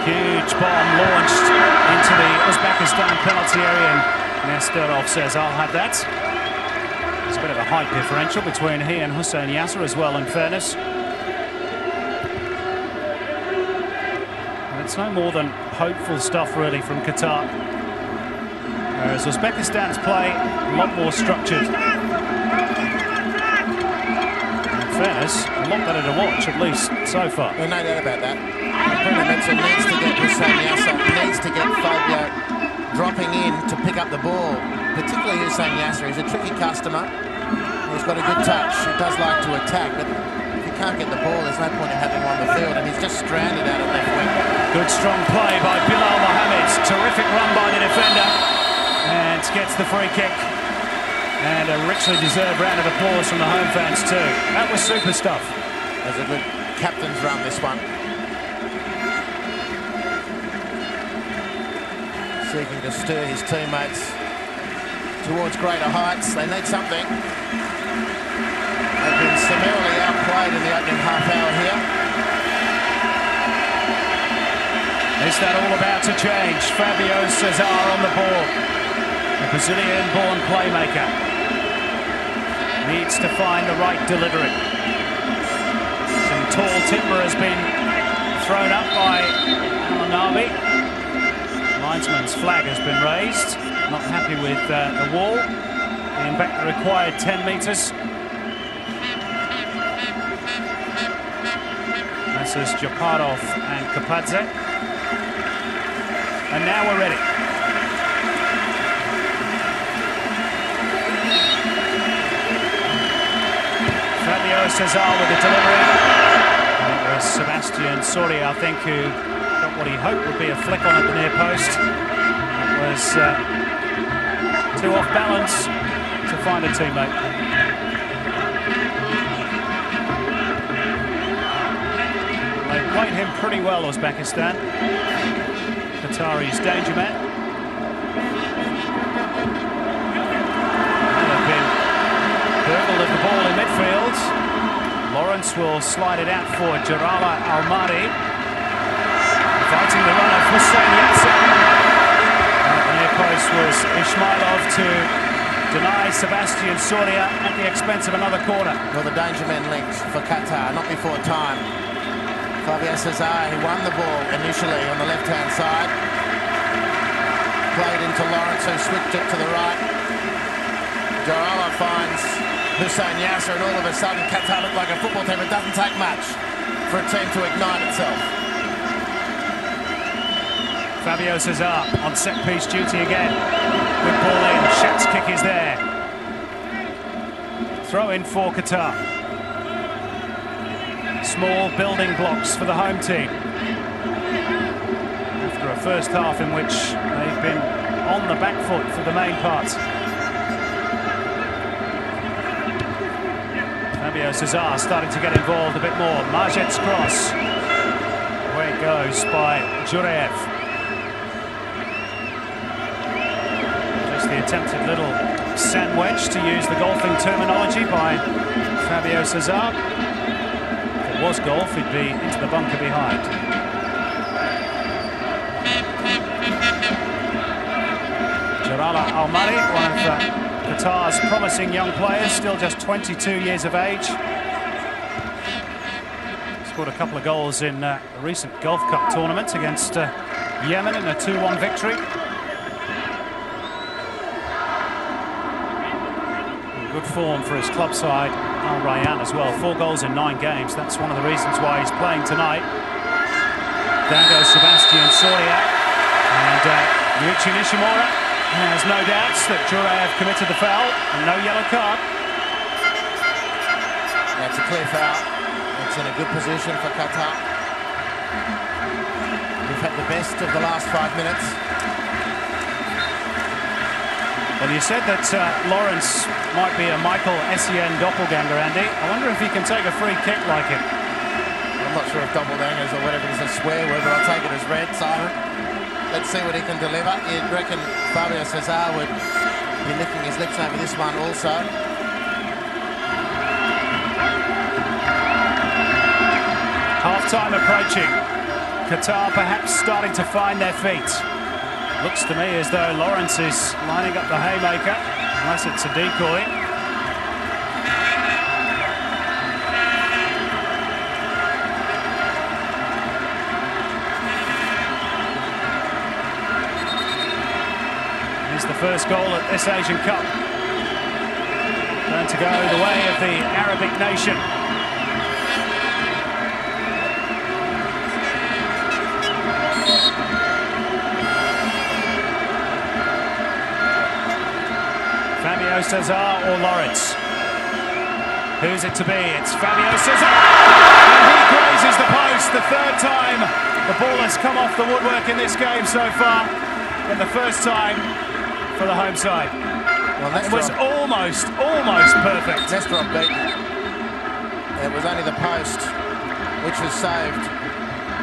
A: Huge bomb launched into the Uzbekistan penalty area, and Nesterov says, I'll have that. There's a bit of a height differential between he and Hussein Yasser as well, in fairness. And it's no more than hopeful stuff, really, from Qatar. Whereas Uzbekistan's play, a lot more structured. Fairness, a lot better to watch, at least so far.
C: Well, no doubt about that. Bruno Metzer needs to get Hussein Yasser, needs to get Fabio dropping in to pick up the ball, particularly Hussein Yasser. He's a tricky customer. He's got a good touch. He does like to attack, but if you can't get the ball, there's no point in having him on the field, and he's just stranded out at left wing.
A: Good strong play by Bilal Mohammed. Terrific run by the defender, and gets the free kick. And a richly deserved round of applause from the home fans too. That was super stuff.
C: That's a good captain's run, this one. Seeking to stir his teammates towards greater heights. They need something. They've been summarily outplayed in the opening half hour here.
A: Is that all about to change? Fabio Cesar on the ball. A Brazilian-born playmaker. Needs to find the right delivery. Some tall timber has been thrown up by Al-Nabi. Linesman's flag has been raised. Not happy with the wall. Being back the required 10 metres. Messrs Japarov and Kapadze. And now we're ready. Fabio Cesar with the delivery. And it was Sebastian Soria, I think, who got what he hoped would be a flick on at the near post. It was too off balance to find a teammate. They played him pretty well, Uzbekistan. Qatari's danger man. Burgle of the ball in midfield. Lawrence will slide it out for Jarala Almari. Fighting the run of Hussein Yasser. The near post was Ismailov to deny Sebastian Soria at the expense of another corner.
C: Well, the danger men linked for Qatar, not before time. Fabio Cesar, who won the ball initially on the left-hand side. Played into Lawrence, who switched it to the right. Jarala finds Hussein Yasser, and all of a sudden Qatar look like a football team. It doesn't take much for a team to ignite itself.
A: Fabio Cesar on set-piece duty again. Good ball in, Shat's kick is there. Throw in for Qatar. Small building blocks for the home team. After a first half in which they've been on the back foot for the main part. Fabio Cesar starting to get involved a bit more. Majet's cross. Away it goes by Jurev. Just the attempted little sandwich, to use the golfing terminology, by Fabio Cesar. If it was golf, he'd be into the bunker behind. Jarala Almari, one of Qatar's promising young players, still just 22 years of age. Scored a couple of goals in a recent Gulf Cup tournament against Yemen in a 2-1 victory. Good form for his club side, Al Rayyan, as well. 4 goals in 9 games. That's one of the reasons why he's playing tonight. Down goes Sebastian Soria, and Yuichi Nishimura has no doubts that Jurev committed the foul, and no yellow card.
C: That's a clear foul. It's in a good position for Qatar. We've had the best of the last 5 minutes.
A: Well, you said that Lawrence might be a Michael Essien doppelganger, Andy. I wonder if he can take a free kick like it.
C: I'm not sure if doppelgangers or whatever is a swear word, but I'll take it as read, Simon. Let's see what he can deliver. You'd reckon Fabio Cesar would be licking his lips over this one also.
A: Half-time approaching. Qatar perhaps starting to find their feet. Looks to me as though Lawrence is lining up the haymaker, unless it's a decoy. Here's the first goal at this Asian Cup. Going to go the way of the Arabic nation. Fabio Cesar or Lawrence? Who's it to be? It's Fabio Cesar! And he grazes the post the third time. The ball has come off the woodwork in this game so far, and the first time for the home side.
C: Well,
A: it was almost perfect.
C: Nesterov beaten. It was only the post which was saved.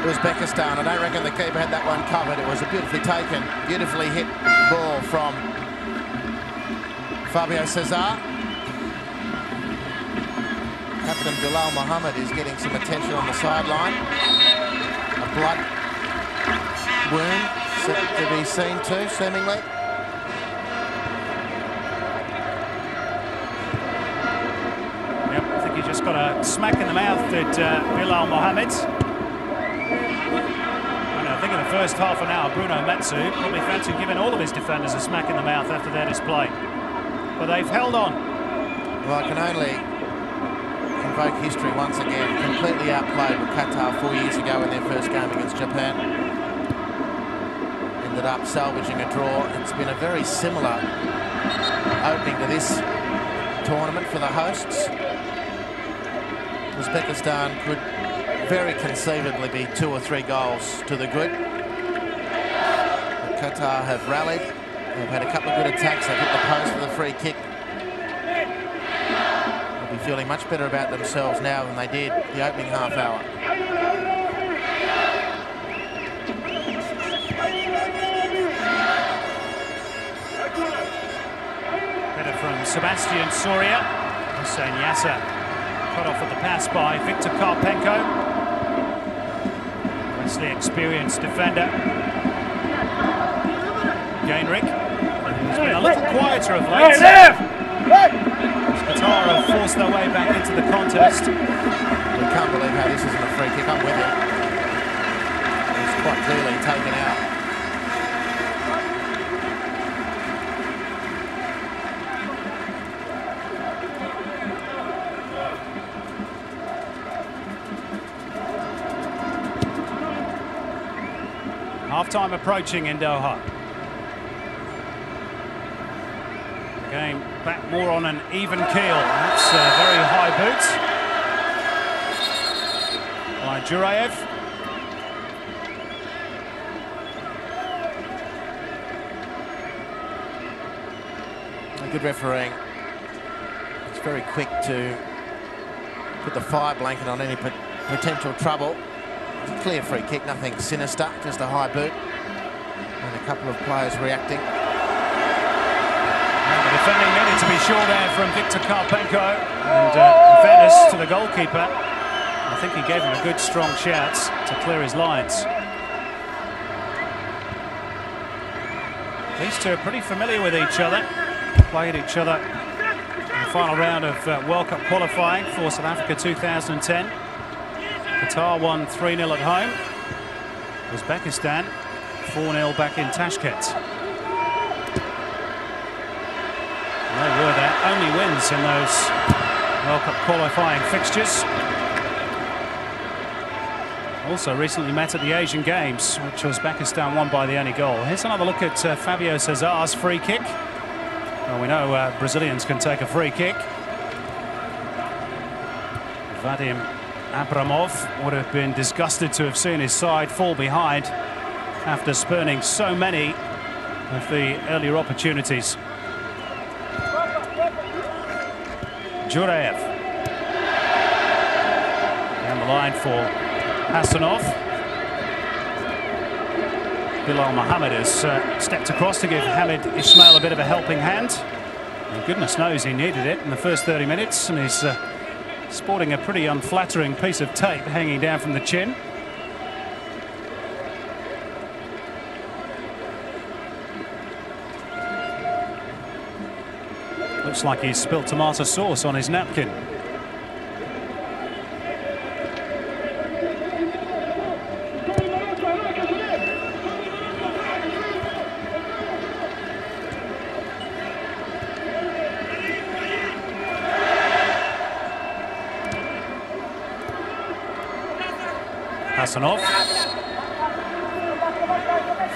C: Uzbekistan. I don't reckon the keeper had that one covered. It was a beautifully taken, beautifully hit ball from Fabio Cesar. Captain Bilal Mohammed is getting some attention on the sideline. A blood wound to be seen too, seemingly.
A: Yep, I think he just got a smack in the mouth at Bilal Mohammed. I think in the first half an hour, Bruno Matsu probably fancied giving all of his defenders a smack in the mouth after their display. But they've held on.
C: Well, I can only invoke history once again. Completely outplayed with Qatar 4 years ago in their first game against Japan. Ended up salvaging a draw. It's been a very similar opening to this tournament for the hosts. Uzbekistan could very conceivably be 2 or 3 goals to the good. But Qatar have rallied. They've had a couple of good attacks. They've hit the post with a free kick. They'll be feeling much better about themselves now than they did the opening half hour.
A: Better from Sebastian Soria. Hussein Yasser cut off at the pass by Victor Karpenko. Nicely experienced defender. Gainrich. He's been a little quieter of late. Qatar have forced their way back into the contest.
C: We can't believe how this isn't a free kick. I'm with you. It's quite clearly taken out.
A: Half-time approaching in Doha. The game back more on an even keel. That's very high boots by Jurayev.
C: A good refereeing. It's very quick to put the fire blanket on any potential trouble. It's a clear free kick, nothing sinister, just a high boot. And a couple of players reacting.
A: And the defending needed to be sure there from Victor Karpenko. And in fairness to the goalkeeper, I think he gave him a good strong shout to clear his lines. These two are pretty familiar with each other. Played each other in the final round of World Cup qualifying for South Africa 2010. Qatar won 3-0 at home. Uzbekistan 4-0 back in Tashkent. And they were their only wins in those World Cup qualifying fixtures. Also recently met at the Asian Games, which Uzbekistan won by the only goal. Here's another look at Fabio Cesar's free kick. Well, we know Brazilians can take a free kick. Vadim Abramov would have been disgusted to have seen his side fall behind after spurning so many of the earlier opportunities. Jurayev. Down the line for Hasanov. Bilal Mohammed has stepped across to give Hamid Ismail a bit of a helping hand. And goodness knows he needed it in the first 30 minutes, and he's sporting a pretty unflattering piece of tape hanging down from the chin. Looks like he's spilt tomato sauce on his napkin. Hasanov,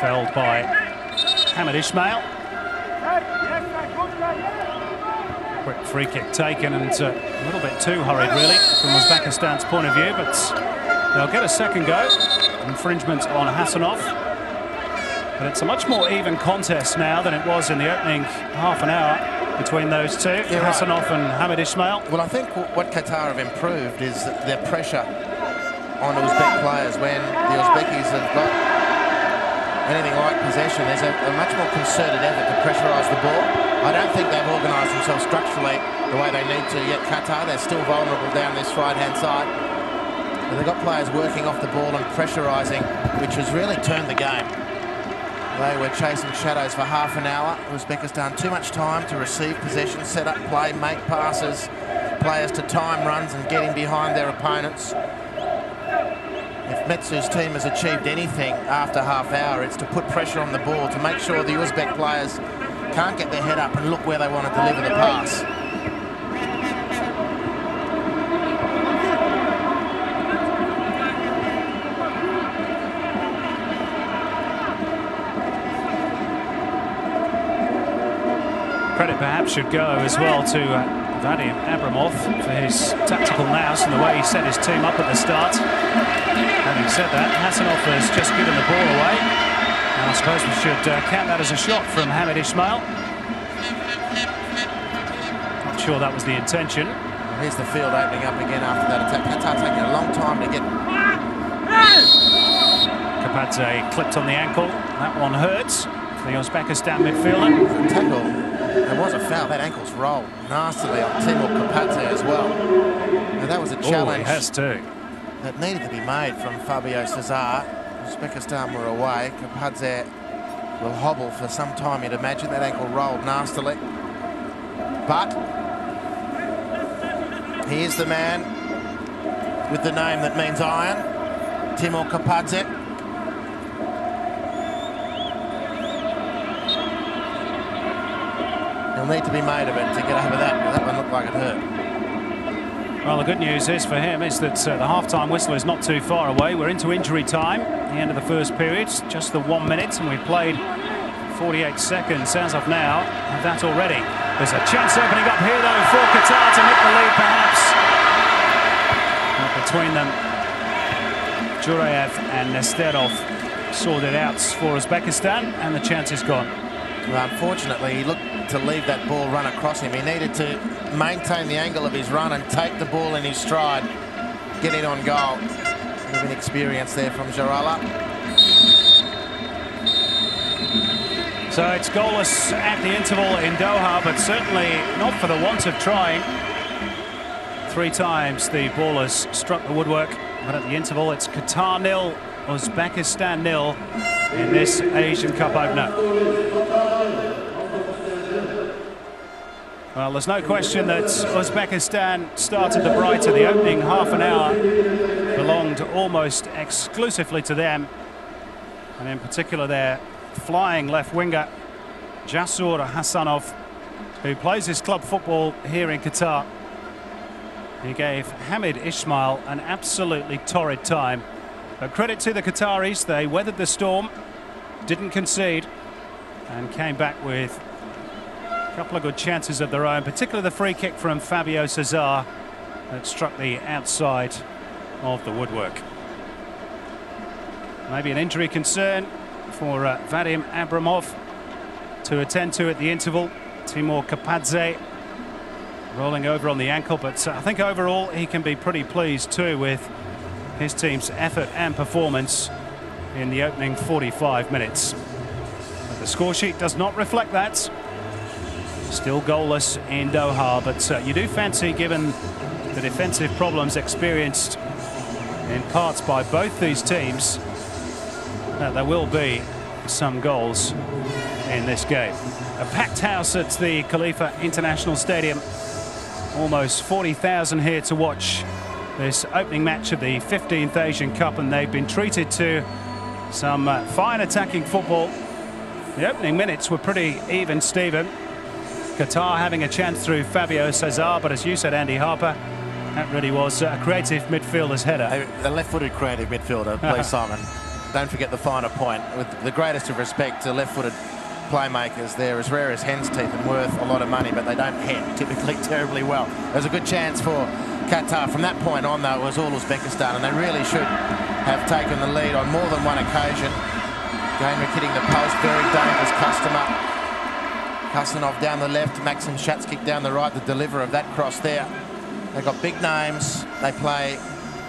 A: felled by Hamid Ismail. Quick free kick taken, and a little bit too hurried really from Uzbekistan's point of view, but they'll get a second go. Infringement on Hasanov. But it's a much more even contest now than it was in the opening half an hour between those two, Hasanov and Hamid Ismail.
C: Well, I think what Qatar have improved is their pressure on Uzbek players. When the Uzbekis have got anything like possession, there's a much more concerted effort to pressurise the ball. I don't think they've organised themselves structurally the way they need to yet. Qatar, they're still vulnerable down this right-hand side. But they've got players working off the ball and pressurising, which has really turned the game. They were chasing shadows for half an hour. Uzbekistan too much time to receive possession, set up play, make passes, players to time runs and get in behind their opponents. If Metsu's team has achieved anything after half hour, it's to put pressure on the ball to make sure the Uzbek players can't get their head up and look where they want to deliver the pass.
A: Credit perhaps should go as well to Vadim Abramov for his tactical nous and the way he set his team up at the start. Having said that, Hasanov has just given the ball away. And I suppose we should count that as a shot from Hamid Ismail. Not sure that was the intention.
C: Here's the field opening up again after that attack. Qatar taking a long time to get...
A: Kapadze clipped on the ankle. That one hurts for the Uzbekistan midfielder.
C: The tackle, there was a foul. That ankle's rolled nastily on Timur Kapadze as well. And that was a challenge.
A: He has too.
C: That needed to be made from Fabio Cesar. Uzbekistan were away. Kapadze will hobble for some time, you'd imagine. That ankle rolled nastily. But he is the man with the name that means iron, Timur Kapadze. He'll need to be made of it to get over that. That one looked like it hurt.
A: Well, the good news is for him is that the half-time whistle is not too far away. We're into injury time, the end of the first period, just the 1 minute, and we've played 48 seconds as of now of that already. There's a chance opening up here, though, for Qatar to nick the lead, perhaps. But between them, Jurayev and Nesterov sorted out for Uzbekistan, and the chance is gone.
C: Well, unfortunately, he looked to leave that ball run across him. He needed to maintain the angle of his run and take the ball in his stride, get it on goal. A bit of inexperience there from Jarala.
A: So it's goalless at the interval in Doha, but certainly not for the want of trying. 3 times the ball has struck the woodwork, but at the interval it's Qatar 0, Uzbekistan 0 in this Asian Cup opener. Well, there's no question that Uzbekistan started the brighter. The opening half an hour belonged almost exclusively to them, and in particular their flying left winger Jasur Hasanov, who plays his club football here in Qatar. He gave Hamid Ismail an absolutely torrid time. But credit to the Qataris, they weathered the storm, didn't concede, and came back with a couple of good chances of their own, particularly the free kick from Fabio Cesar that struck the outside of the woodwork. Maybe an injury concern for Vadim Abramov to attend to at the interval. Timur Kapadze rolling over on the ankle, but I think overall he can be pretty pleased too with his team's effort and performance in the opening 45 minutes. But the score sheet does not reflect that. Still goalless in Doha, but you do fancy, given the defensive problems experienced in parts by both these teams, that there will be some goals in this game. A packed house at the Khalifa International Stadium. Almost 40,000 here to watch this opening match of the 15th Asian Cup, and they've been treated to some fine attacking football. The opening minutes were pretty even, Stephen. Qatar having a chance through Fabio Cesar, but as you said, Andy Harper, that really was a creative midfielder's header.
C: A left-footed creative midfielder, please, Simon. Don't forget the finer point. With the greatest of respect to left-footed playmakers, they're as rare as hen's teeth and worth a lot of money, but they don't head typically terribly well. There's a good chance for Qatar. From that point on, though, it was all Uzbekistan, and they really should have taken the lead on more than one occasion. Gainrich hitting the post, very dangerous customer. Hasanov down the left, Maxim Shatskik down the right, the deliverer of that cross there. They've got big names. They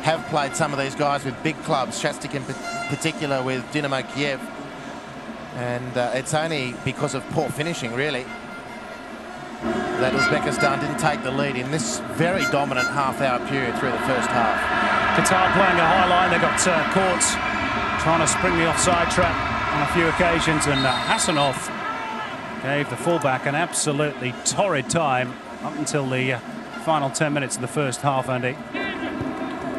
C: have played some of these guys with big clubs, Shatskik in particular with Dynamo Kiev. And it's only because of poor finishing, really, that Uzbekistan didn't take the lead in this very dominant half-hour period through the first half.
A: Qatar playing a high line. They got caught trying to spring the offside trap on a few occasions, and Hasanov gave the fullback an absolutely torrid time up until the final 10 minutes of the first half, Andy.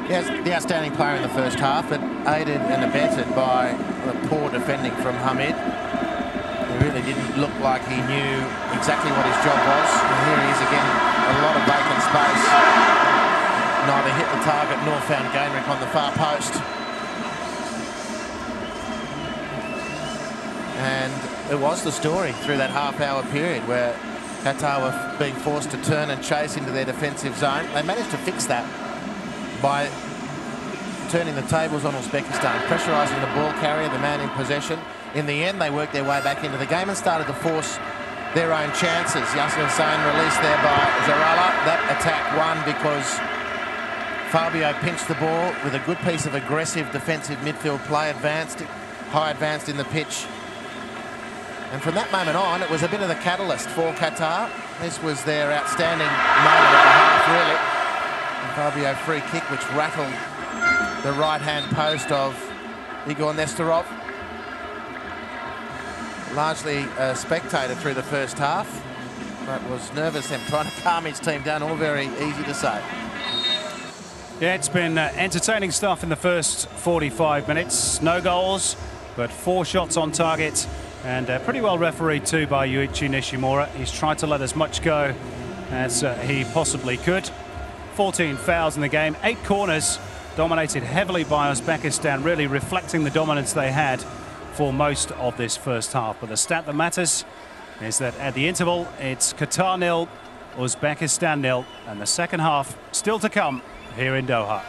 C: Yes, the outstanding player in the first half, but aided and abetted by the poor defending from Hamid. He really didn't look like he knew exactly what his job was. And here he is again, a lot of vacant space. Neither hit the target nor found Gainrich on the far post. And it was the story through that half-hour period where Qatar were being forced to turn and chase into their defensive zone. They managed to fix that by turning the tables on Uzbekistan, pressurising the ball carrier, the man in possession. In the end, they worked their way back into the game and started to force their own chances. Yasser Hussain released there by Zarala. That attack won because Fabio pinched the ball with a good piece of aggressive defensive midfield play, high advanced in the pitch. And from that moment on, it was a bit of the catalyst for Qatar. This was their outstanding moment of the half, really. And Fabio free kick, which rattled the right-hand post of Igor Nestorov. Largely a spectator through the first half, but was nervous and trying to calm his team down. All very easy to say.
A: Yeah, it's been entertaining stuff in the first 45 minutes. No goals, but 4 shots on target. And pretty well refereed too by Yuichi Nishimura. He's tried to let as much go as he possibly could. 14 fouls in the game, 8 corners, dominated heavily by Uzbekistan, really reflecting the dominance they had for most of this first half. But the stat that matters is that at the interval, it's Qatar 0, Uzbekistan 0, and the second half still to come here in Doha.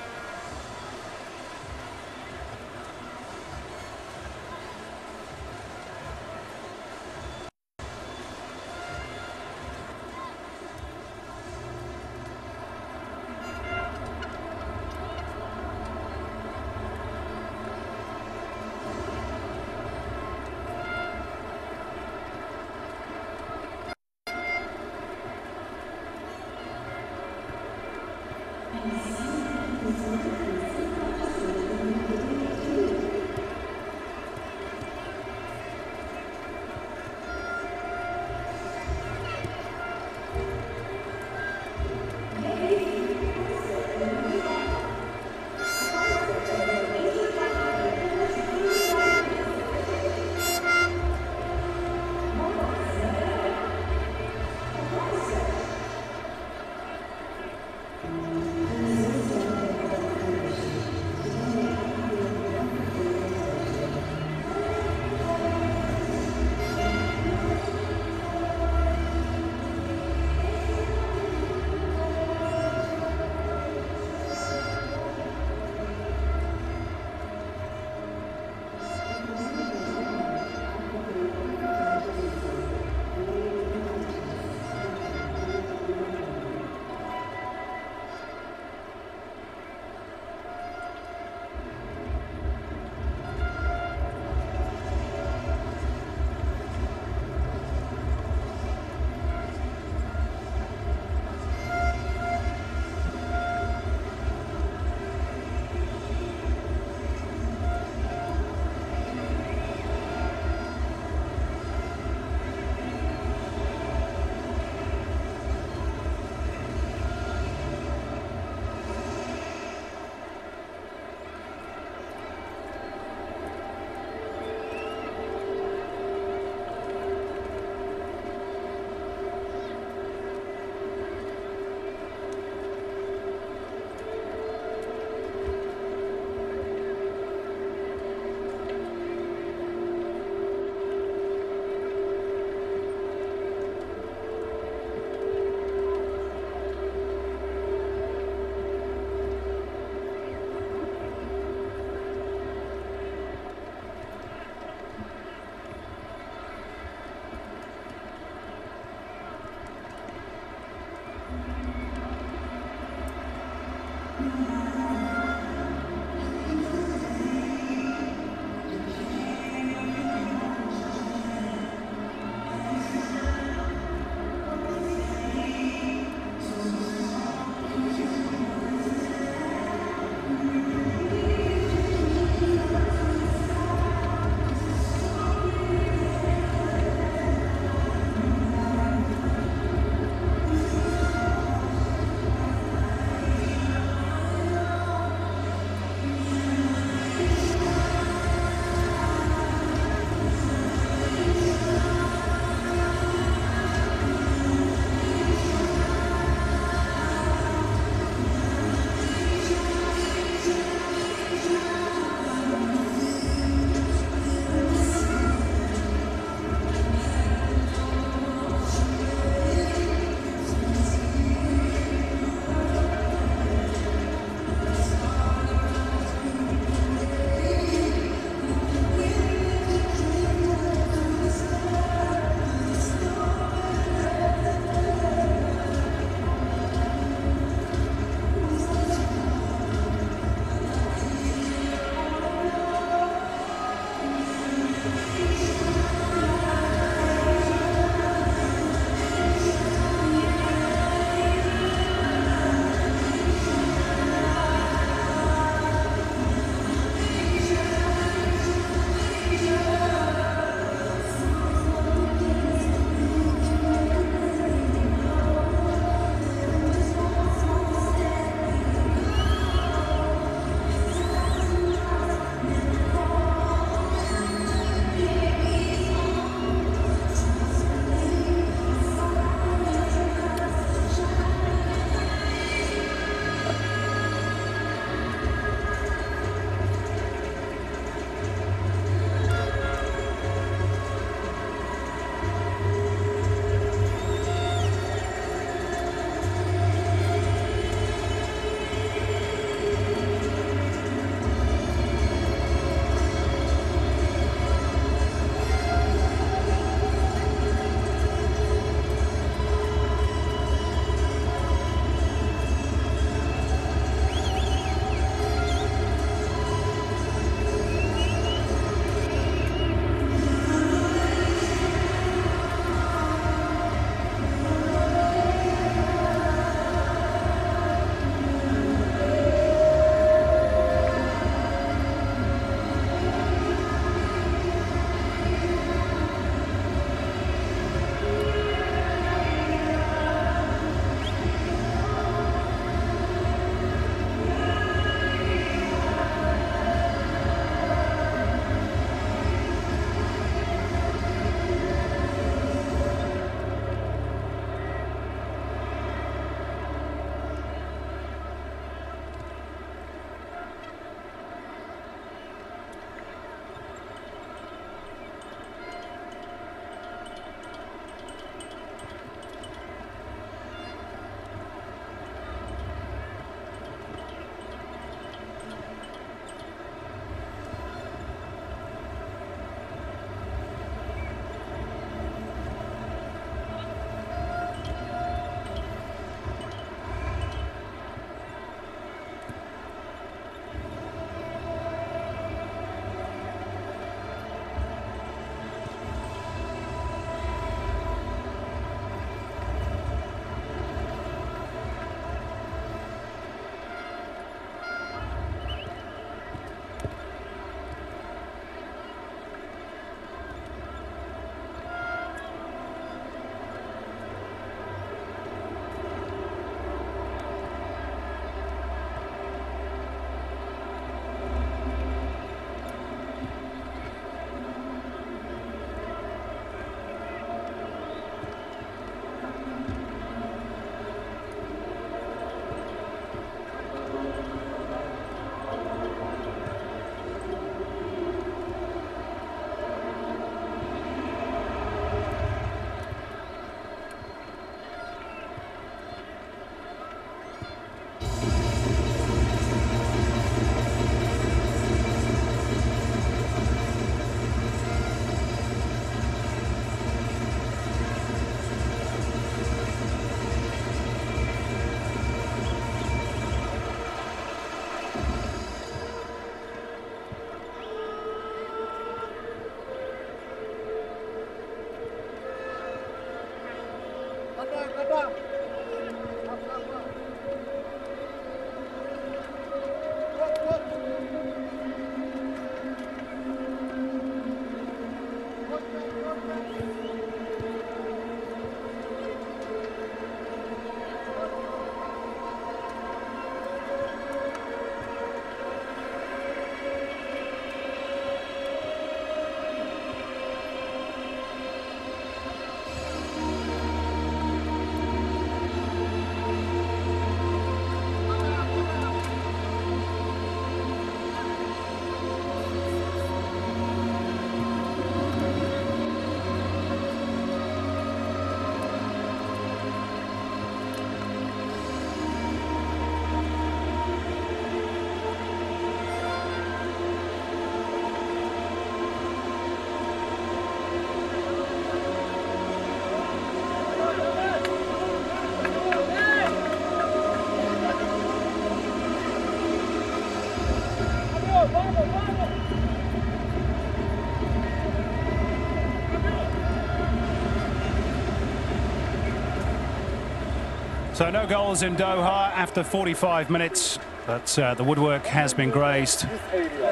A: So no goals in Doha after 45 minutes, but the woodwork has been grazed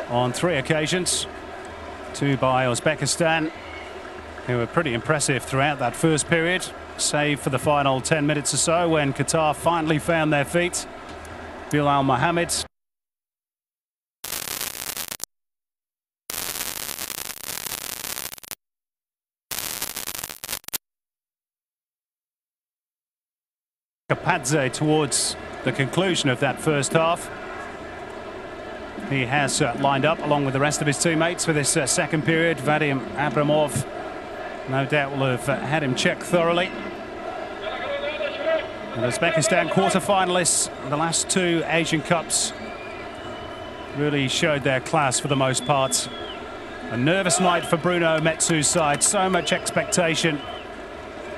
A: on 3 occasions. 2 by Uzbekistan, who were pretty impressive throughout that first period, save for the final 10 minutes or so when Qatar finally found their feet. Bilal Mohammed. Kapadze towards the conclusion of that first half. He has lined up along with the rest of his teammates for this second period. Vadim Abramov no doubt will have had him checked thoroughly. And Uzbekistan quarter-finalists in the last 2 Asian Cups really showed their class for the most part. A nervous night for Bruno Metsu's side. So much expectation,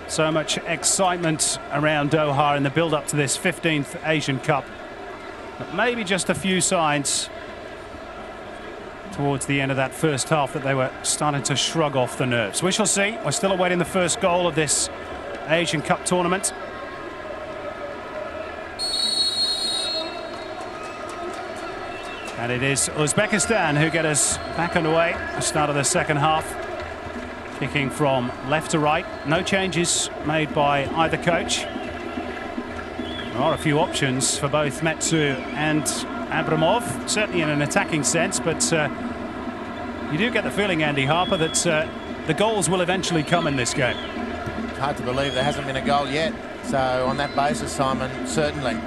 A: so much excitement around Doha in the build-up to this 15th Asian Cup. But maybe just a few signs towards the end of that first half that they were starting to shrug off the nerves. We shall see. We're still awaiting the first goal of this Asian Cup tournament. And it is Uzbekistan who get us back underway at the start of the second half. Kicking from left to right. No changes made by either coach. There are a few options for both Metsu and Abramov, certainly in an attacking sense, but you do get the feeling, Andy Harper, that the goals will eventually come in this game.
C: It's hard to believe there hasn't been a goal yet. So on that basis, Simon, certainly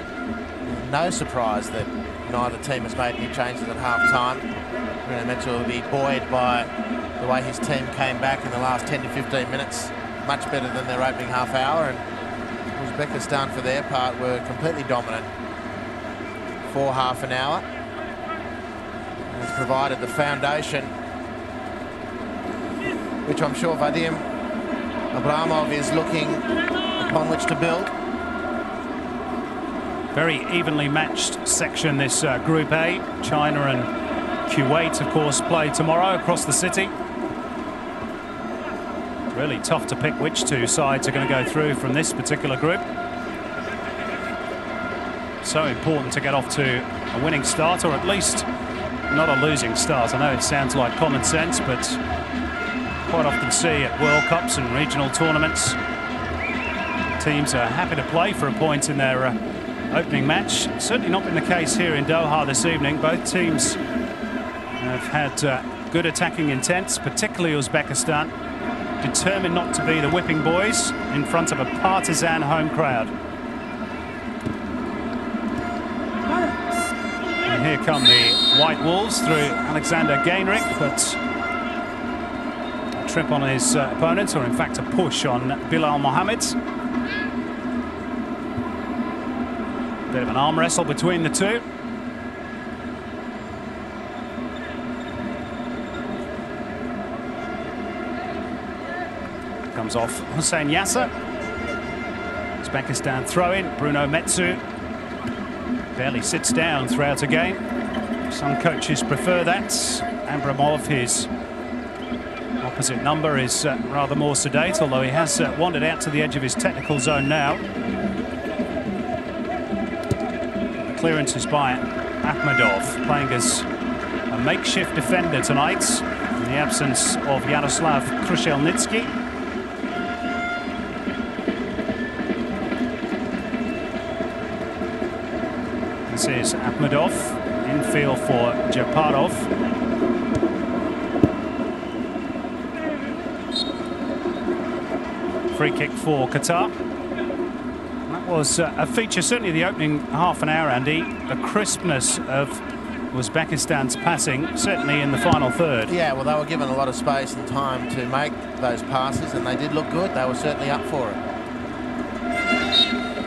C: no surprise that neither team has made any changes at half-time. Metsu will be buoyed by the way his team came back in the last 10 to 15 minutes. Much better than their opening half hour, and Uzbekistan for their part were completely dominant for half an hour. And it's provided the foundation which I'm sure Vadim Abramov is looking upon which to build.
A: Very evenly matched section, this Group A. China and Kuwait, of course, play tomorrow across the city. Really tough to pick which 2 sides are going to go through from this particular group. So important to get off to a winning start, or at least not a losing start. I know it sounds like common sense, but quite often see at World Cups and regional tournaments, teams are happy to play for a point in their opening match. Certainly not been the case here in Doha this evening. Both teams have had good attacking intents, particularly Uzbekistan, determined not to be the whipping boys in front of a partisan home crowd. And here come the White Wolves through Alexander Gainrich, but a trip on his opponent, or in fact a push on Bilal Mohammed. Bit of an arm wrestle between the two. Comes off Hussein Yasser. Uzbekistan throw in. Bruno Metsu barely sits down throughout a game. Some coaches prefer that. Abramov, his opposite number, is rather more sedate, although he has wandered out to the edge of his technical zone now. The clearance is by Akhmedov, playing as a makeshift defender tonight in the absence of Yaroslav Krushelnitsky. This is Akhmedov, infield for Japarov. Free kick for Qatar. That was a feature, certainly the opening half an hour, Andy. The crispness of Uzbekistan's passing, certainly in the final third.
C: Yeah, well, they were given a lot of space and time to make those passes, and they did look good. They were certainly up for it.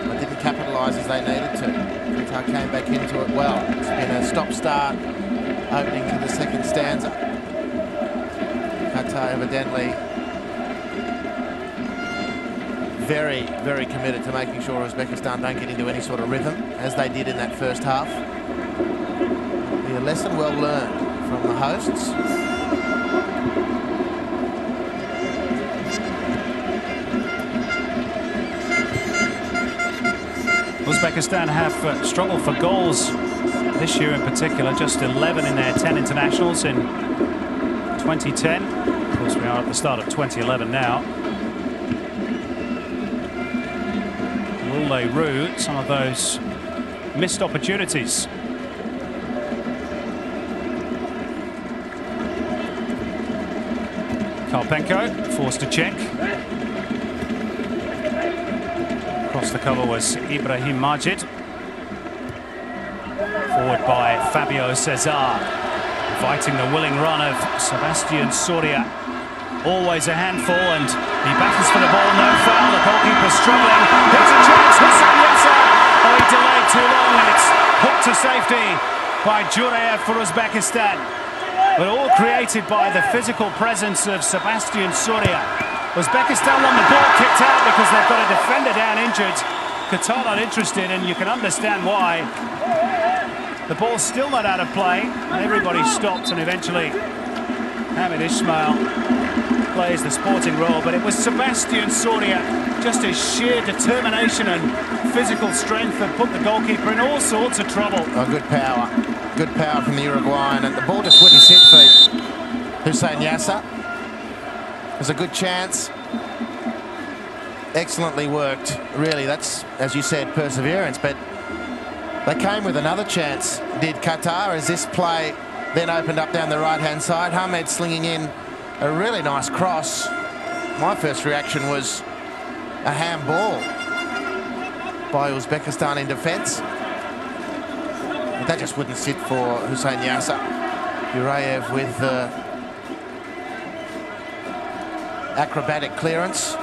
C: They didn't capitalise as they needed to. Qatar came back into it well. It's been a stop-start opening to the second stanza. Qatar evidently very, very committed to making sure Uzbekistan don't get into any sort of rhythm, as they did in that first half. Be a lesson well learned from the hosts.
A: Uzbekistan have struggled for goals this year in particular, just 11 in their 10 internationals in 2010. Of course, we are at the start of 2011 now. Will they rue some of those missed opportunities? Karpenko forced to check. Across the cover was Ibrahim Majid. Forward by Fabio Cesar. Fighting the willing run of Sebastian Soria. Always a handful, and he battles for the ball. No foul. The goalkeeper struggling. Here's a chance. Hussein Yasser. Oh, he delayed too long, and it's hooked to safety by Jurayev for Uzbekistan. But all created by the physical presence of Sebastian Soria. Uzbekistan want the ball kicked out because they've got a defender down injured. Qatar not interested, and you can understand why. The ball's still not out of play, and everybody stopped, and eventually Hamid Ismail plays the sporting role. But it was Sebastian Soria, just his sheer determination and physical strength that put the goalkeeper in all sorts of trouble.
C: Oh, good power. Good power from the Uruguayan, and the ball just wouldn't sit for Hussein Yasser. There's a good chance. Excellently worked. Really, that's, as you said, perseverance. But they came with another chance, did Qatar, as this play then opened up down the right-hand side. Hamed slinging in a really nice cross. My first reaction was a handball by Uzbekistan in defence. But that just wouldn't sit for Hussein Yasser. Jurayev with acrobatic clearance.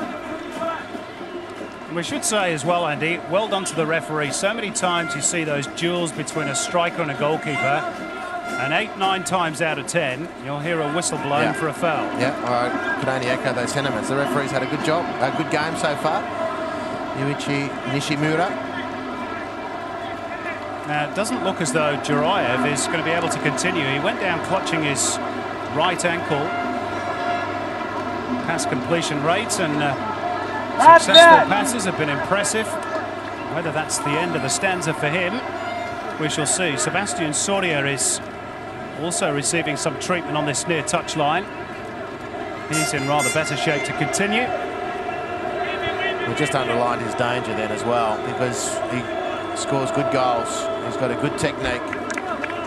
A: We should say as well, Andy, well done to the referee. So many times you see those duels between a striker and a goalkeeper, and 8-9 times out of 10, you'll hear a whistle blown for a foul.
C: Yeah, I could only echo those sentiments. The referee's had a good job, a good game so far. Yuichi Nishimura.
A: Now, it doesn't look as though Jurayev is going to be able to continue. He went down clutching his right ankle. Pass completion rates and successful passes have been impressive. Whether that's the end of the stanza for him, we shall see. Sebastian Soria is also receiving some treatment on this near touchline. He's in rather better shape to continue.
C: We just underlined his danger then as well, because he scores good goals. He's got a good technique,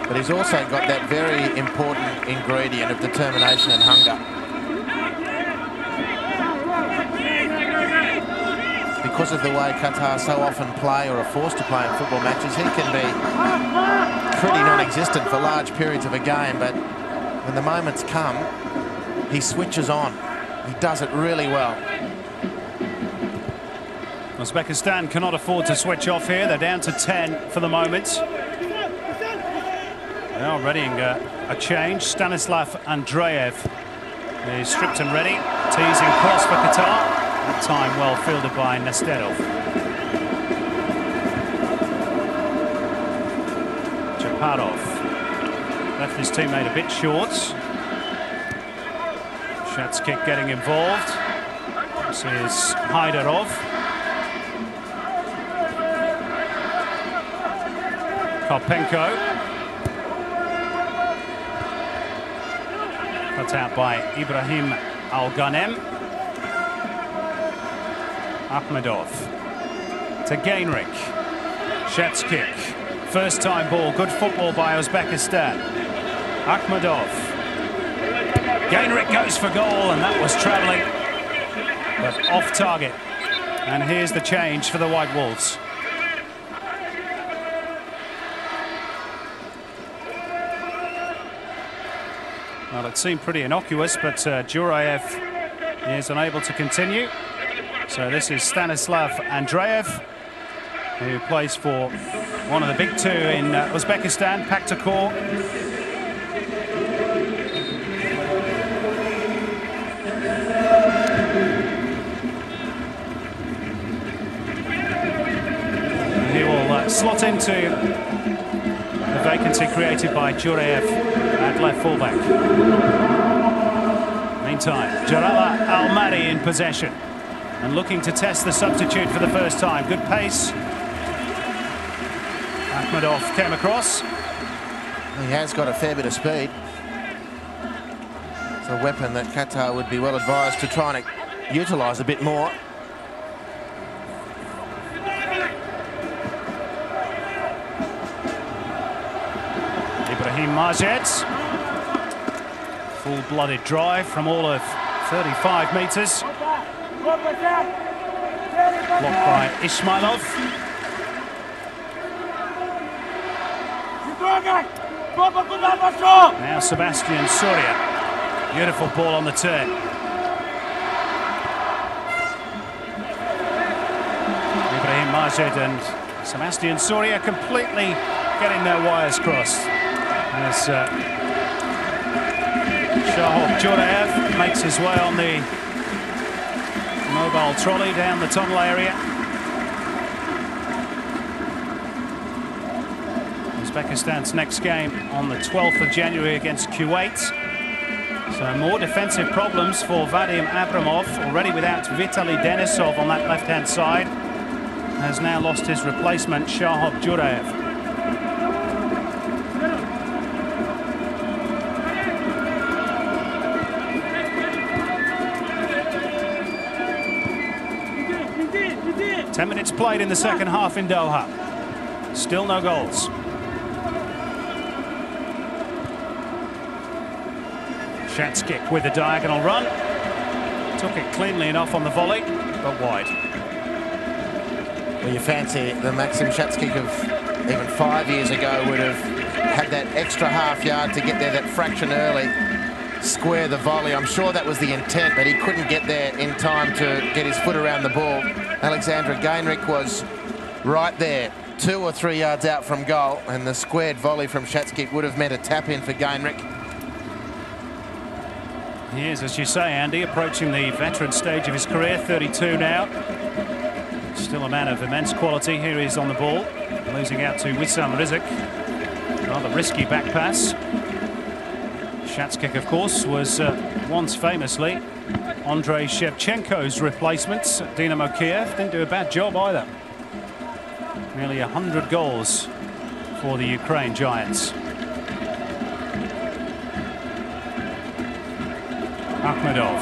C: but he's also got that very important ingredient of determination and hunger. Because of the way Qatar so often play or are forced to play in football matches, he can be pretty non-existent for large periods of a game, but when the moments come, he switches on. He does it really well.
A: Uzbekistan cannot afford to switch off here. They're down to 10 for the moment. Now readying a change. Stanislav Andreev is stripped and ready. Teasing cross for Qatar. That time well fielded by Nesterov. Chaparov left his teammate a bit short. Shatskik getting involved. This is Hyderov. Karpenko. Cut out by Ibrahim Al-Ghanem. Akhmedov to Gainrich. Shatskik. First time ball. Good football by Uzbekistan. Akhmedov. Gainrich goes for goal, and that was travelling, but off target. And here's the change for the White Wolves. Well, it seemed pretty innocuous, but Jurayev is unable to continue. So this is Stanislav Andreev, who plays for one of the big two in Uzbekistan, Paktakor. He will slot into the vacancy created by Jurev at left fullback. Meantime, Jalala Almari in possession and looking to test the substitute for the first time. Good pace. Akhmedov came across.
C: He has got a fair bit of speed. It's a weapon that Qatar would be well advised to try and utilise a bit more.
A: Ibrahim Majed. Full-blooded drive from all of 35 metres. Blocked by Ismailov. Now Sebastian Soria. Beautiful ball on the turn. Ibrahim Majed and Sebastian Soria completely getting their wires crossed. As Shahab Jurev makes his way on the mobile trolley down the tunnel area. Uzbekistan's next game on the 12th of January against Kuwait. So more defensive problems for Vadim Abramov, already without Vitaly Denisov on that left-hand side. Has now lost his replacement, Shahab Jurev. Ten minutes played in the second half in Doha. Still no goals. Shatskik with the diagonal run. Took it cleanly enough on the volley, but wide.
C: Well, you fancy the Maxim Shatskik of even 5 years ago would have had that extra half yard to get there that fraction early, square the volley. I'm sure that was the intent, but he couldn't get there in time to get his foot around the ball. Alexander Gainrich was right there, 2 or 3 yards out from goal, and the squared volley from Shatskik would have meant a tap-in for Gainrich.
A: He is, as you say, Andy, approaching the veteran stage of his career, 32 now. Still a man of immense quality. Here he is on the ball, losing out to Wissam Rizk. Rather risky back pass. Shatskik, of course, was once famously Andrei Shevchenko's replacement at Dynamo Kiev. Didn't do a bad job either. Nearly 100 goals for the Ukraine Giants. Akhmedov.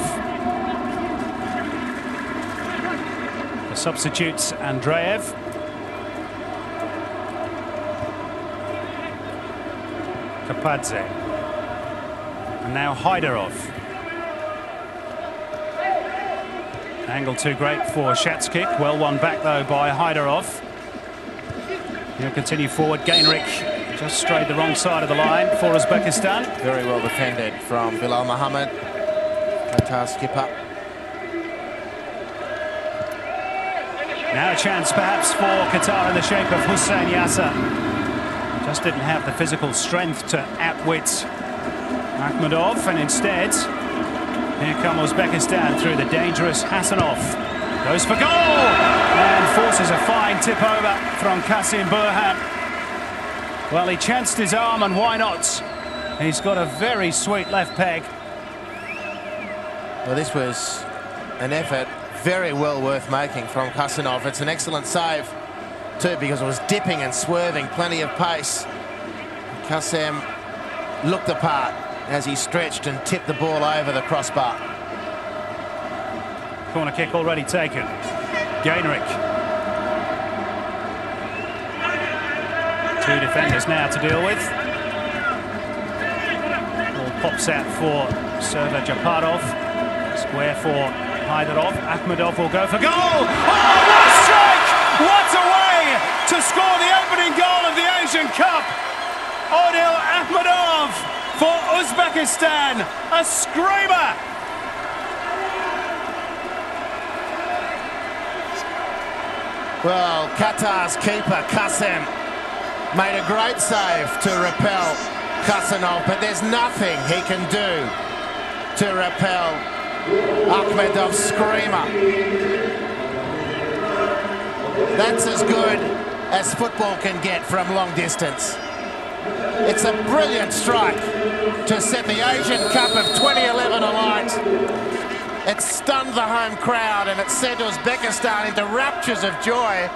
A: The substitutes, Andreev. Kapadze. And now Hyderov. Angle too great for Shatskik. Well won back though by Hyderov. He'll continue forward. Gainrich just strayed the wrong side of the line for Uzbekistan.
C: Very well defended from Bilal Mohammed, Qatar skipper.
A: Now a chance perhaps for Qatar in the shape of Hussein Yasser. Just didn't have the physical strength to outwit Akhmedov, and instead here come Uzbekistan through the dangerous Hasanov. Goes for goal and forces a fine tip over from Qasim Burhan. Well, he chanced his arm, and why not? He's got a very sweet left peg.
C: Well, this was an effort very well worth making from Qasimov. It's an excellent save too, because it was dipping and swerving, plenty of pace. Qasim looked the part as he stretched and tipped the ball over the crossbar.
A: Corner kick already taken. Gainrich. Two defenders now to deal with. Ball pops out for Server Japarov. Square for Hyderov. Akhmedov will go for goal. Oh, what a strike! What a way to score the opening goal of the Asian Cup. Odil Akhmedov for Uzbekistan. A screamer.
C: Well, Qatar's keeper, Qasim, made a great save to repel Qasimov, but there's nothing he can do to repel Akhmedov's screamer. That's as good as football can get from long distance. It's a brilliant strike to set the Asian Cup of 2011 alight. It stunned the home crowd and it sent Uzbekistan into raptures of joy.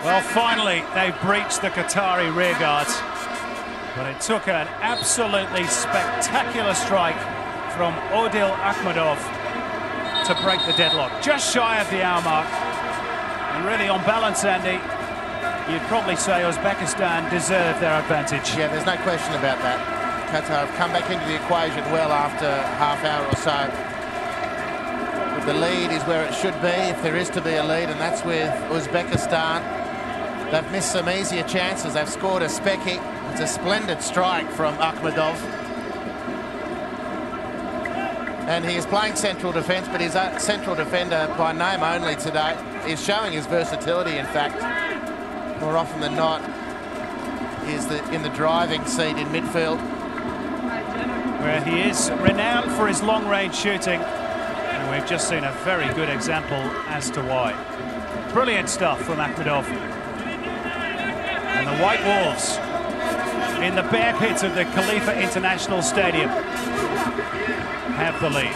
A: Well, finally, they've breached the Qatari rearguards, but it took an absolutely spectacular strike from Odil Akhmedov to break the deadlock. Just shy of the hour mark. And really, on balance, Andy, you'd probably say Uzbekistan deserved their advantage.
C: Yeah, there's no question about that. Qatar have come back into the equation well after half hour or so. But the lead is where it should be, if there is to be a lead, and that's with Uzbekistan. They've missed some easier chances. They've scored a specky. It's a splendid strike from Akhmedov. And he is playing central defence, but he's a central defender by name only today. He's showing his versatility, in fact. More often than not, he's in the driving seat in midfield.
A: Where he is renowned for his long-range shooting. And we've just seen a very good example as to why. Brilliant stuff from Akhmedov. And the White Wolves in the bear pit of the Khalifa International Stadium have the lead.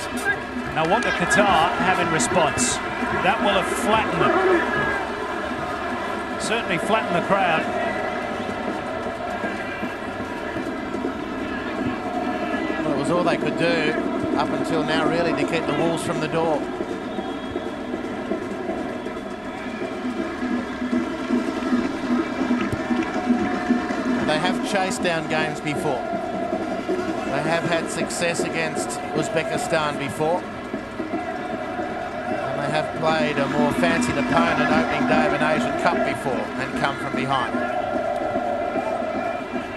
A: Now what do Qatar have in response? That will have flattened them. Certainly flattened the crowd.
C: Well, it was all they could do up until now, really, to keep the Wolves from the door. They have chased down games before. They have had success against Uzbekistan before. And they have played a more fancied opponent opening day of an Asian Cup before and come from behind.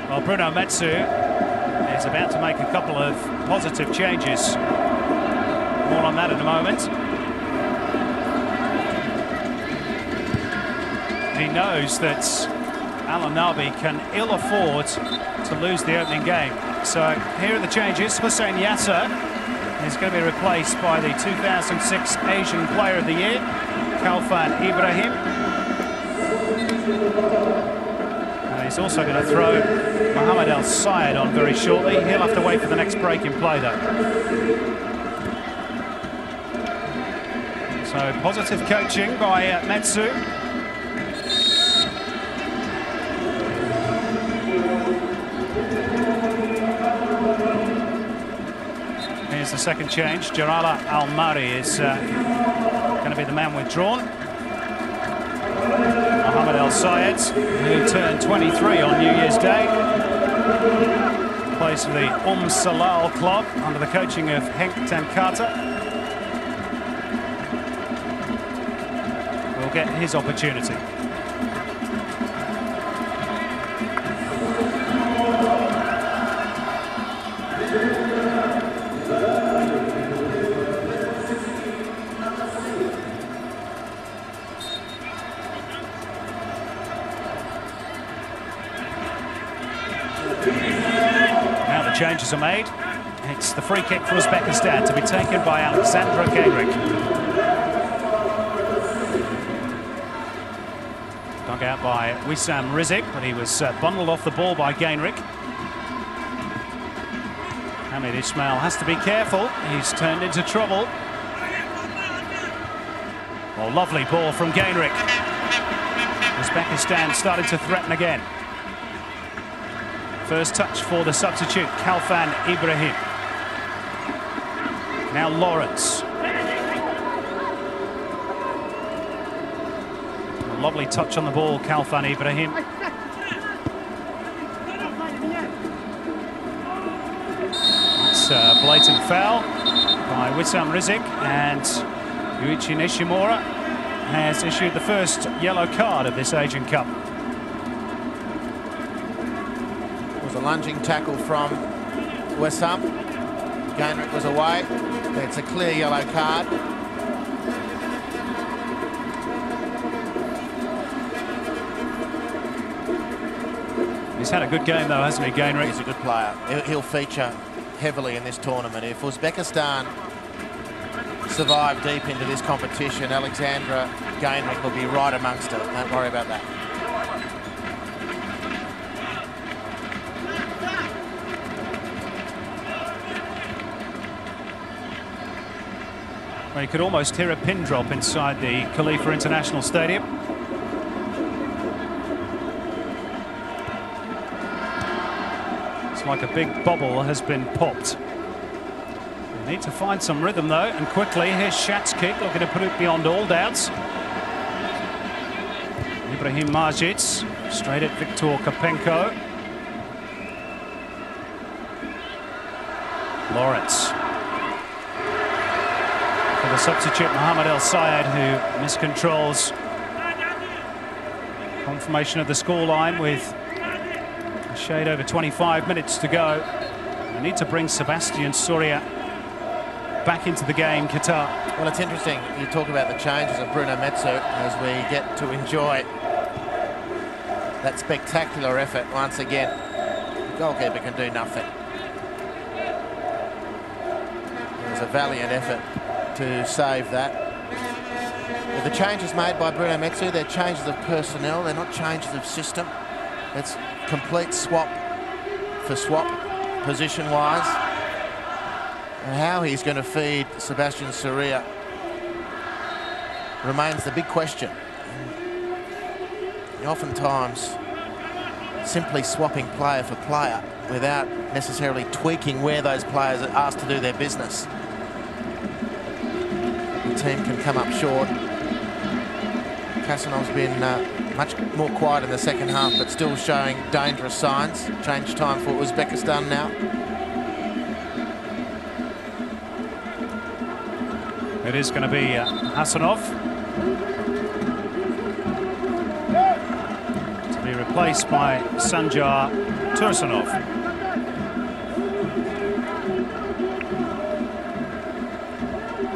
A: Well, Bruno Metsu is about to make a couple of positive changes. More on that in a moment. He knows that Al Nabi can ill afford to lose the opening game. So here are the changes. Hussein Yasser is going to be replaced by the 2006 Asian Player of the Year, Khalfan Ibrahim. And he's also going to throw Mohamed El Sayed on very shortly. He'll have to wait for the next break in play, though. So positive coaching by Metsu. Here's the second change. Jarala Al-Mari is going to be the man withdrawn. Mohamed El Sayed, who turned 23 on New Year's Day, plays for the Salal club under the coaching of Henk ten Kate. Will get his opportunity. Now the changes are made. It's the free kick for Uzbekistan to be taken by Alexandra Gainrich. Dug out by Wissam Rizik, but he was bundled off the ball by Gainrich. Hamid Ismail has to be careful. He's turned into trouble. Oh, lovely ball from Gainrich. Uzbekistan started to threaten again. First touch for the substitute, Khalfan Ibrahim. Now Lawrence. A lovely touch on the ball, Khalfan Ibrahim. It's a blatant foul by Wissam Rizik, and Yuichi Nishimura has issued the first yellow card of this Asian Cup.
C: A lunging tackle from Wissam. Gainrich was away. It's a clear yellow card.
A: He's had a good game though, hasn't he, Gainrich?
C: He's a good player. He'll feature heavily in this tournament. If Uzbekistan survive deep into this competition, Alexandra Gainrich will be right amongst it. Don't worry about that.
A: You could almost hear a pin drop inside the Khalifa International Stadium. It's like a big bubble has been popped. They need to find some rhythm though, and quickly. Here's Shatskik looking to put it beyond all doubts. Ibrahim Majid straight at Viktor Karpenko. Lawrence. For the substitute Mohamed El Sayed, who miscontrols. Confirmation of the scoreline with a shade over 25 minutes to go. They need to bring Sebastian Soria back into the game, Qatar.
C: Well, it's interesting. You talk about the changes of Bruno Metsu as we get to enjoy that spectacular effort once again. The goalkeeper can do nothing. It was a valiant effort to save that. But the changes made by Bruno Metsu, they're changes of personnel, they're not changes of system. It's complete swap for swap, position-wise. And how he's going to feed Sebastian Soria remains the big question. And oftentimes, simply swapping player for player without necessarily tweaking where those players are asked to do their business, the team can come up short. Kasanov's been much more quiet in the second half, but still showing dangerous signs. Change time for Uzbekistan now.
A: It is going to be Hasanov to be replaced by Sanjar Tursunov.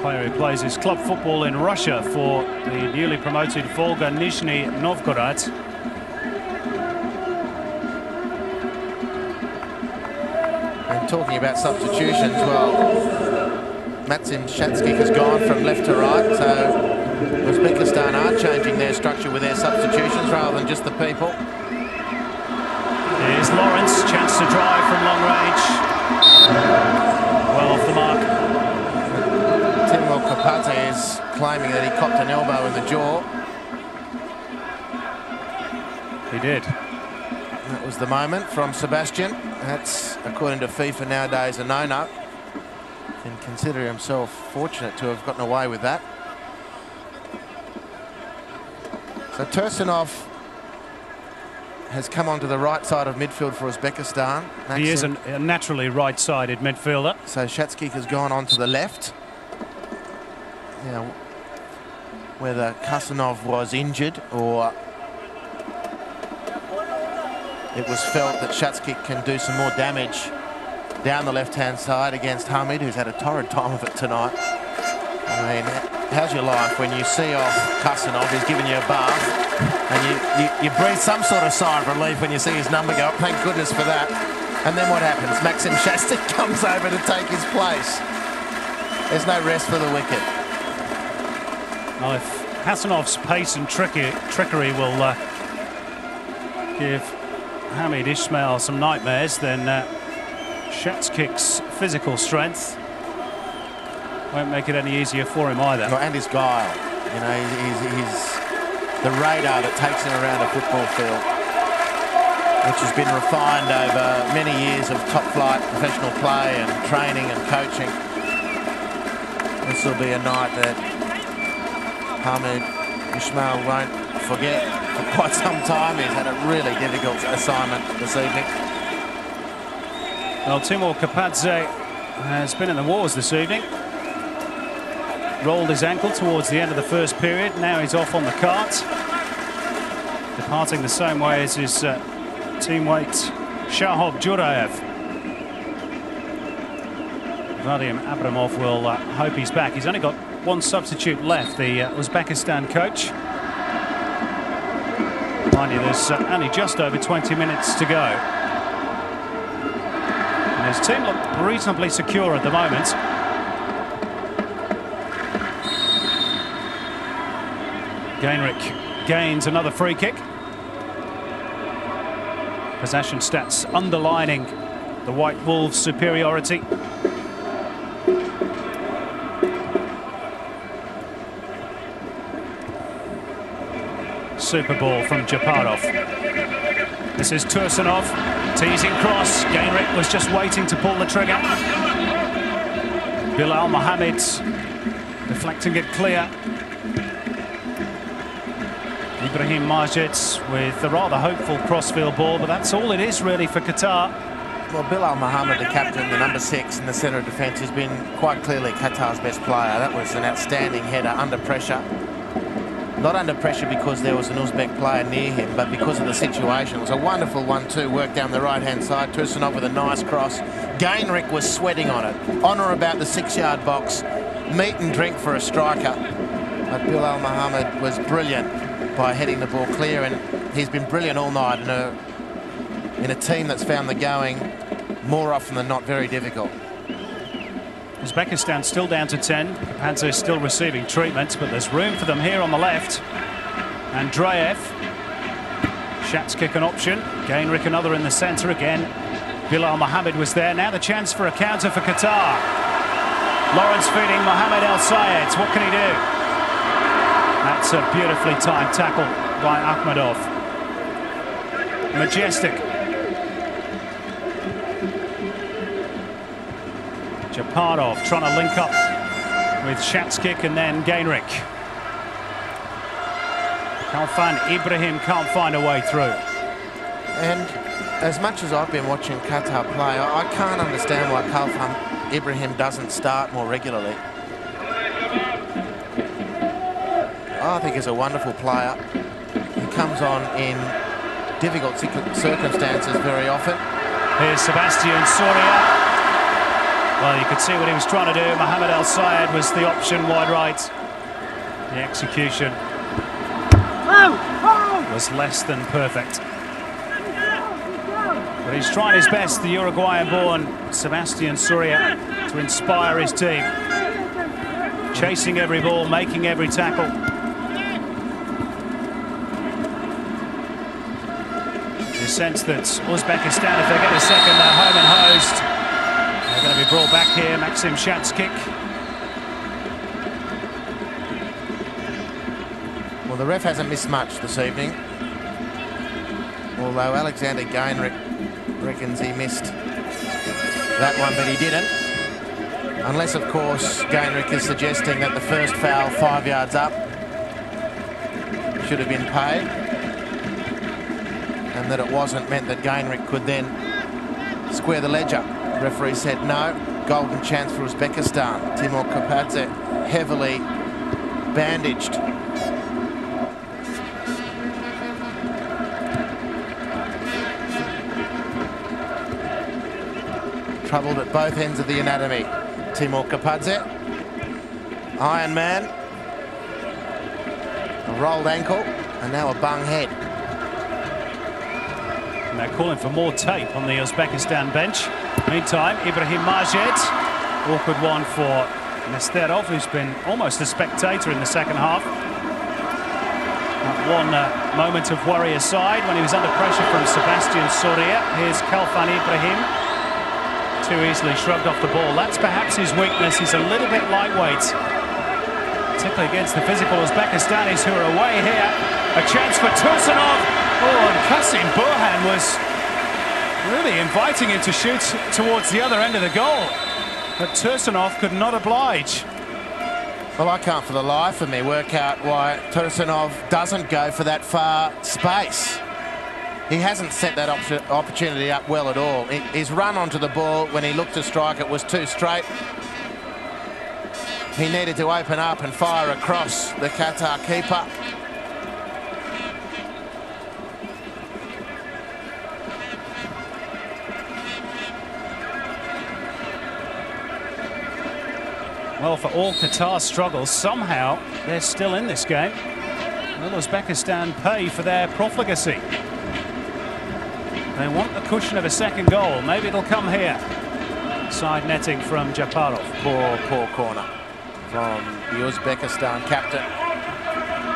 A: Player who plays his club football in Russia for the newly promoted Volga Nizhny Novgorod.
C: And talking about substitutions, well, Maxim Shatskik has gone from left to right, so Uzbekistan are changing their structure with their substitutions rather than just the people.
A: Here's Lawrence, chance to drive from long range. Well off the mark.
C: Timur Kapate is claiming that he copped an elbow in the jaw.
A: He did.
C: That was the moment from Sebastian. That's, according to FIFA nowadays, a no-no. Can consider himself fortunate to have gotten away with that. So Tursunov has come onto the right side of midfield for Uzbekistan.
A: He is a naturally right-sided midfielder.
C: So Shatskik has gone onto the left. Now, whether Kasanov was injured or it was felt that Shatskik can do some more damage down the left-hand side against Hamid, who's had a torrid time of it tonight. I mean, how's your life when you see off Kasanov, who's giving you a bath, and you breathe some sort of sigh of relief when you see his number go up? Thank goodness for that. And then what happens? Maxim Shatskik comes over to take his place. There's no rest for the wicked.
A: Well, if Hasanov's pace and trickery will give Hamid Ismail some nightmares, then Shatskik's physical strength won't make it any easier for him either.
C: And his guile, you know, he's the radar that takes him around a football field, which has been refined over many years of top-flight professional play and training and coaching. This will be a night that Hamid Ismail won't forget for quite some time. He's had a really difficult assignment this evening.
A: Well, Timur Kapadze has been in the wars this evening. Rolled his ankle towards the end of the first period. Now he's off on the cart, departing the same way as his teammate Shahab Jurayev. Vadim Abramov will hope he's back. He's only got one substitute left, the Uzbekistan coach. Mind you, there's only just over 20 minutes to go. And his team look reasonably secure at the moment. Gainrich gains another free kick. Possession stats underlining the White Wolves' superiority. super ball from Japarov. This is Tursunov, teasing cross. Gainrich was just waiting to pull the trigger. Bilal Mohammed deflecting it clear. Ibrahim Majid with the rather hopeful crossfield ball, but that's all it is really for Qatar.
C: Well, Bilal Mohammed, the captain, the number 6 in the centre of defence, has been quite clearly Qatar's best player. That was an outstanding header under pressure. Not under pressure because there was an Uzbek player near him, but because of the situation. It was a wonderful 1-2 work down the right-hand side. Tursunov with a nice cross. Gainrich was sweating on it. On or about the 6-yard box. Meat and drink for a striker. But Bilal Mohammed was brilliant by heading the ball clear, and he's been brilliant all night in a team that's found the going more often than not very difficult.
A: Uzbekistan still down to 10. Kapadze is still receiving treatment, but there's room for them here on the left. Andreev. Shots kick an option. Gainrich another in the centre again. Bilal Mohammed was there. Now the chance for a counter for Qatar. Lawrence feeding Mohammed El Sayed. What can he do? That's a beautifully timed tackle by Akhmedov. Majestic. Japarov trying to link up with Shatskik and then Gainrich. Kalfan Ibrahim can't find a way through.
C: And as much as I've been watching Qatar play, I can't understand why Kalfan Ibrahim doesn't start more regularly. I think he's a wonderful player. He comes on in difficult circumstances very often.
A: Here's Sebastian Soria. Well, you could see what he was trying to do. Mohammed El Sayed was the option wide right. The execution was less than perfect. But he's trying his best, the Uruguayan-born Sebastian Soria, to inspire his team. Chasing every ball, making every tackle. The sense that Uzbekistan, if they get a second, they're home and hosed. They're going to be brought back here. Maxim Shatskik.
C: Well, the ref hasn't missed much this evening. Although Alexander Gainrich reckons he missed that one, but he didn't. Unless, of course, Gainrich is suggesting that the first foul 5 yards up should have been paid. And that it wasn't meant that Gainrich could then square the ledger. The referee said no. Golden chance for Uzbekistan. Timur Kapadze heavily bandaged. Troubled at both ends of the anatomy. Timur Kapadze. Iron Man. A rolled ankle and now a bung head.
A: And they're calling for more tape on the Uzbekistan bench. Meantime, Ibrahim Majid. Awkward one for Nesterov, who's been almost a spectator in the second half. That one moment of worry aside when he was under pressure from Sebastian Soria. Here's Kalfan Ibrahim. Too easily shrugged off the ball. That's perhaps his weakness. He's a little bit lightweight, particularly against the physical Uzbekistanis who are away here. A chance for Tursunov. Oh, and Kasim Burhan was really inviting him to shoot towards the other end of the goal. But Tursunov could not oblige.
C: Well, I can't for the life of me work out why Tursunov doesn't go for that far space. He hasn't set that opportunity up well at all. His run onto the ball when he looked to strike it was too straight. He needed to open up and fire across the Qatar keeper.
A: Well, for all Qatar's struggles, somehow they're still in this game. Will Uzbekistan pay for their profligacy? They want the cushion of a second goal. Maybe it'll come here. Side netting from Japarov.
C: Poor corner from the Uzbekistan captain.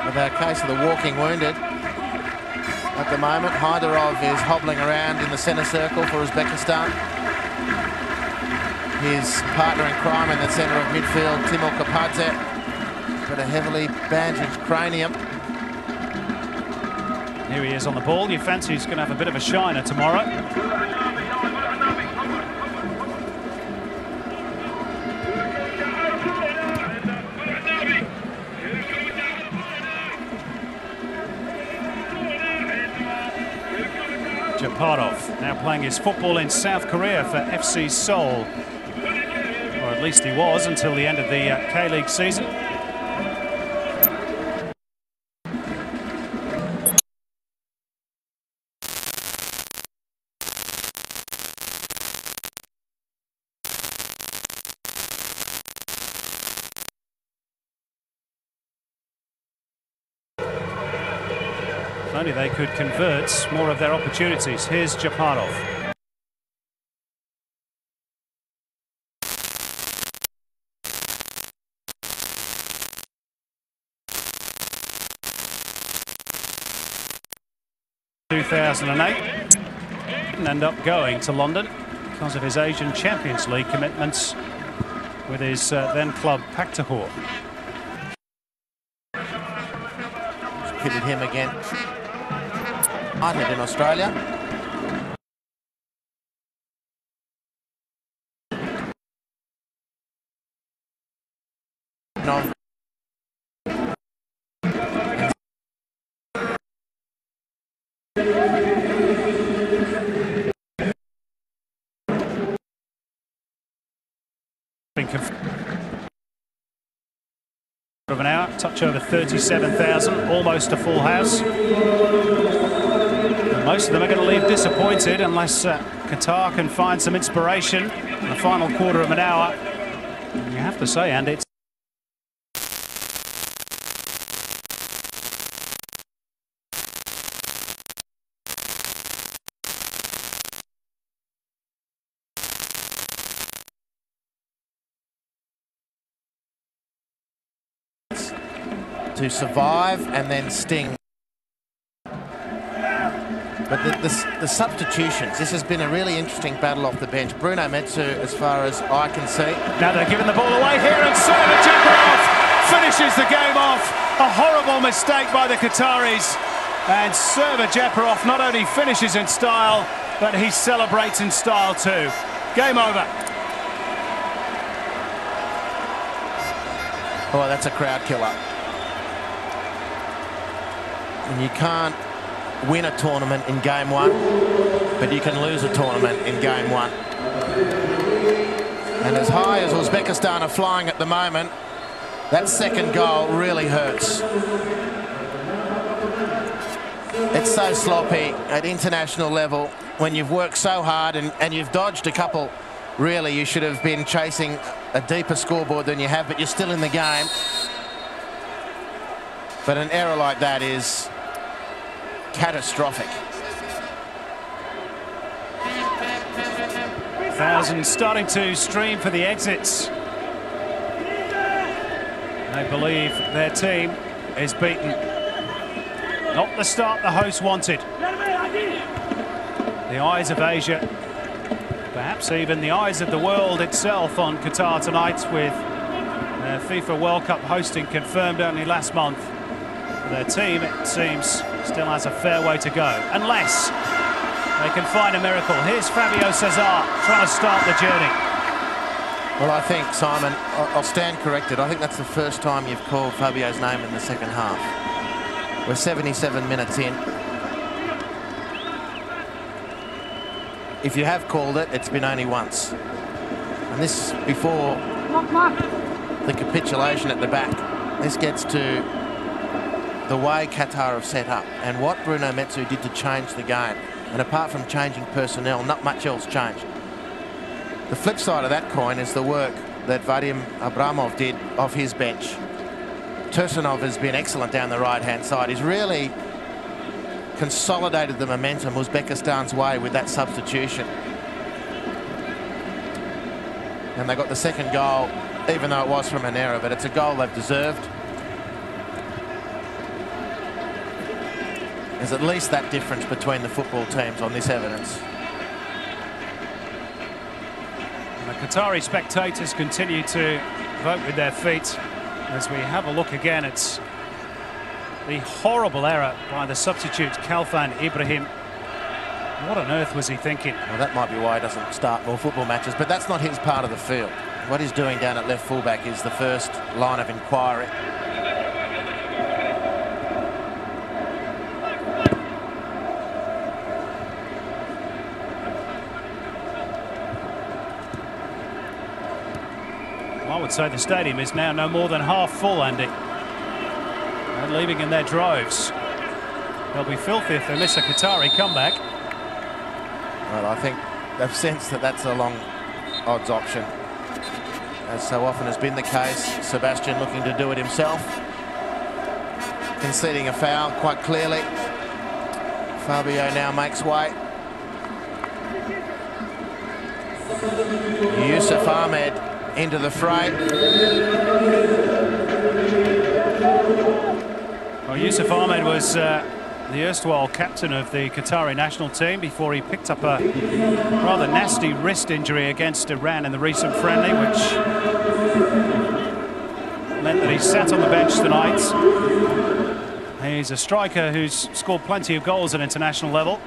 C: With a case of the walking wounded at the moment. Hyderov is hobbling around in the centre circle for Uzbekistan. His partner in crime in the centre of midfield, Timur Kapadze, got a heavily bandaged cranium.
A: here he is on the ball. You fancy he's going to have a bit of a shiner tomorrow. Japarov now playing his football in South Korea for FC Seoul. Or at least he was until the end of the K-League season. If only they could convert more of their opportunities. Here's Japarov. In 2008, didn't end up going to London because of his Asian Champions League commitments with his then club Paktahor.
C: Pitted him again. United in Australia. No. Of an hour, touch over 37,000, almost a full house. And most of them are going to leave disappointed unless Qatar can find some inspiration in the final quarter of an hour. And you have to say, Andy, it's to survive and then sting. But the substitutions, this has been a really interesting battle off the bench. Bruno Metsu, as far as I can see.
A: Now they're giving the ball away here, and Japarov finishes the game off. A horrible mistake by the Qataris. And Japarov not only finishes in style, but he celebrates in style too. Game over.
C: Oh, that's a crowd killer. And you can't win a tournament in game one, but you can lose a tournament in game one. And as high as Uzbekistan are flying at the moment, that second goal really hurts. It's so sloppy at international level when you've worked so hard and you've dodged a couple. Really, you should have been chasing a deeper scoreboard than you have, but you're still in the game. But an error like that is catastrophic.
A: Thousands starting to stream for the exits. They believe their team is beaten. Not the start the hosts wanted. The eyes of Asia, perhaps even the eyes of the world itself on Qatar tonight, with their FIFA World Cup hosting confirmed only last month. For their team, it seems, still has a fair way to go, unless they can find a miracle. Here's Fabio Cesar trying to start the journey.
C: Well, I think, Simon, I'll stand corrected. I think that's the first time you've called Fabio's name in the second half. We're 77 minutes in. If you have called it, it's been only once. And this before the capitulation at the back. This gets to the way Qatar have set up and what Bruno Metsu did to change the game. And apart from changing personnel, not much else changed. The flip side of that coin is the work that Vadim Abramov did off his bench. Tursunov has been excellent down the right-hand side. He's really consolidated the momentum Uzbekistan's way with that substitution. And they got the second goal, even though it was from an error, but it's a goal they've deserved. There's at least that difference between the football teams on this evidence.
A: And the Qatari spectators continue to vote with their feet as we have a look again at The horrible error by the substitute Kalfan Ibrahim. What on earth was he thinking?
C: Well, that might be why he doesn't start more football matches, but that's not his part of the field. What he's doing down at left fullback is the first line of inquiry.
A: I would say the stadium is now no more than half full, Andy. They're leaving in their droves. They'll be filthy if they miss a Qatari comeback.
C: Well, I think they've sensed that that's a long odds option. As so often has been the case, Sebastian looking to do it himself. Conceding a foul quite clearly. Fabio now makes way. Yusuf Ahmed into the fray.
A: Well, Yusuf Ahmed was the erstwhile captain of the Qatari national team before he picked up a rather nasty wrist injury against Iran in the recent friendly, which meant that he sat on the bench tonight. He's a striker who's scored plenty of goals at international level.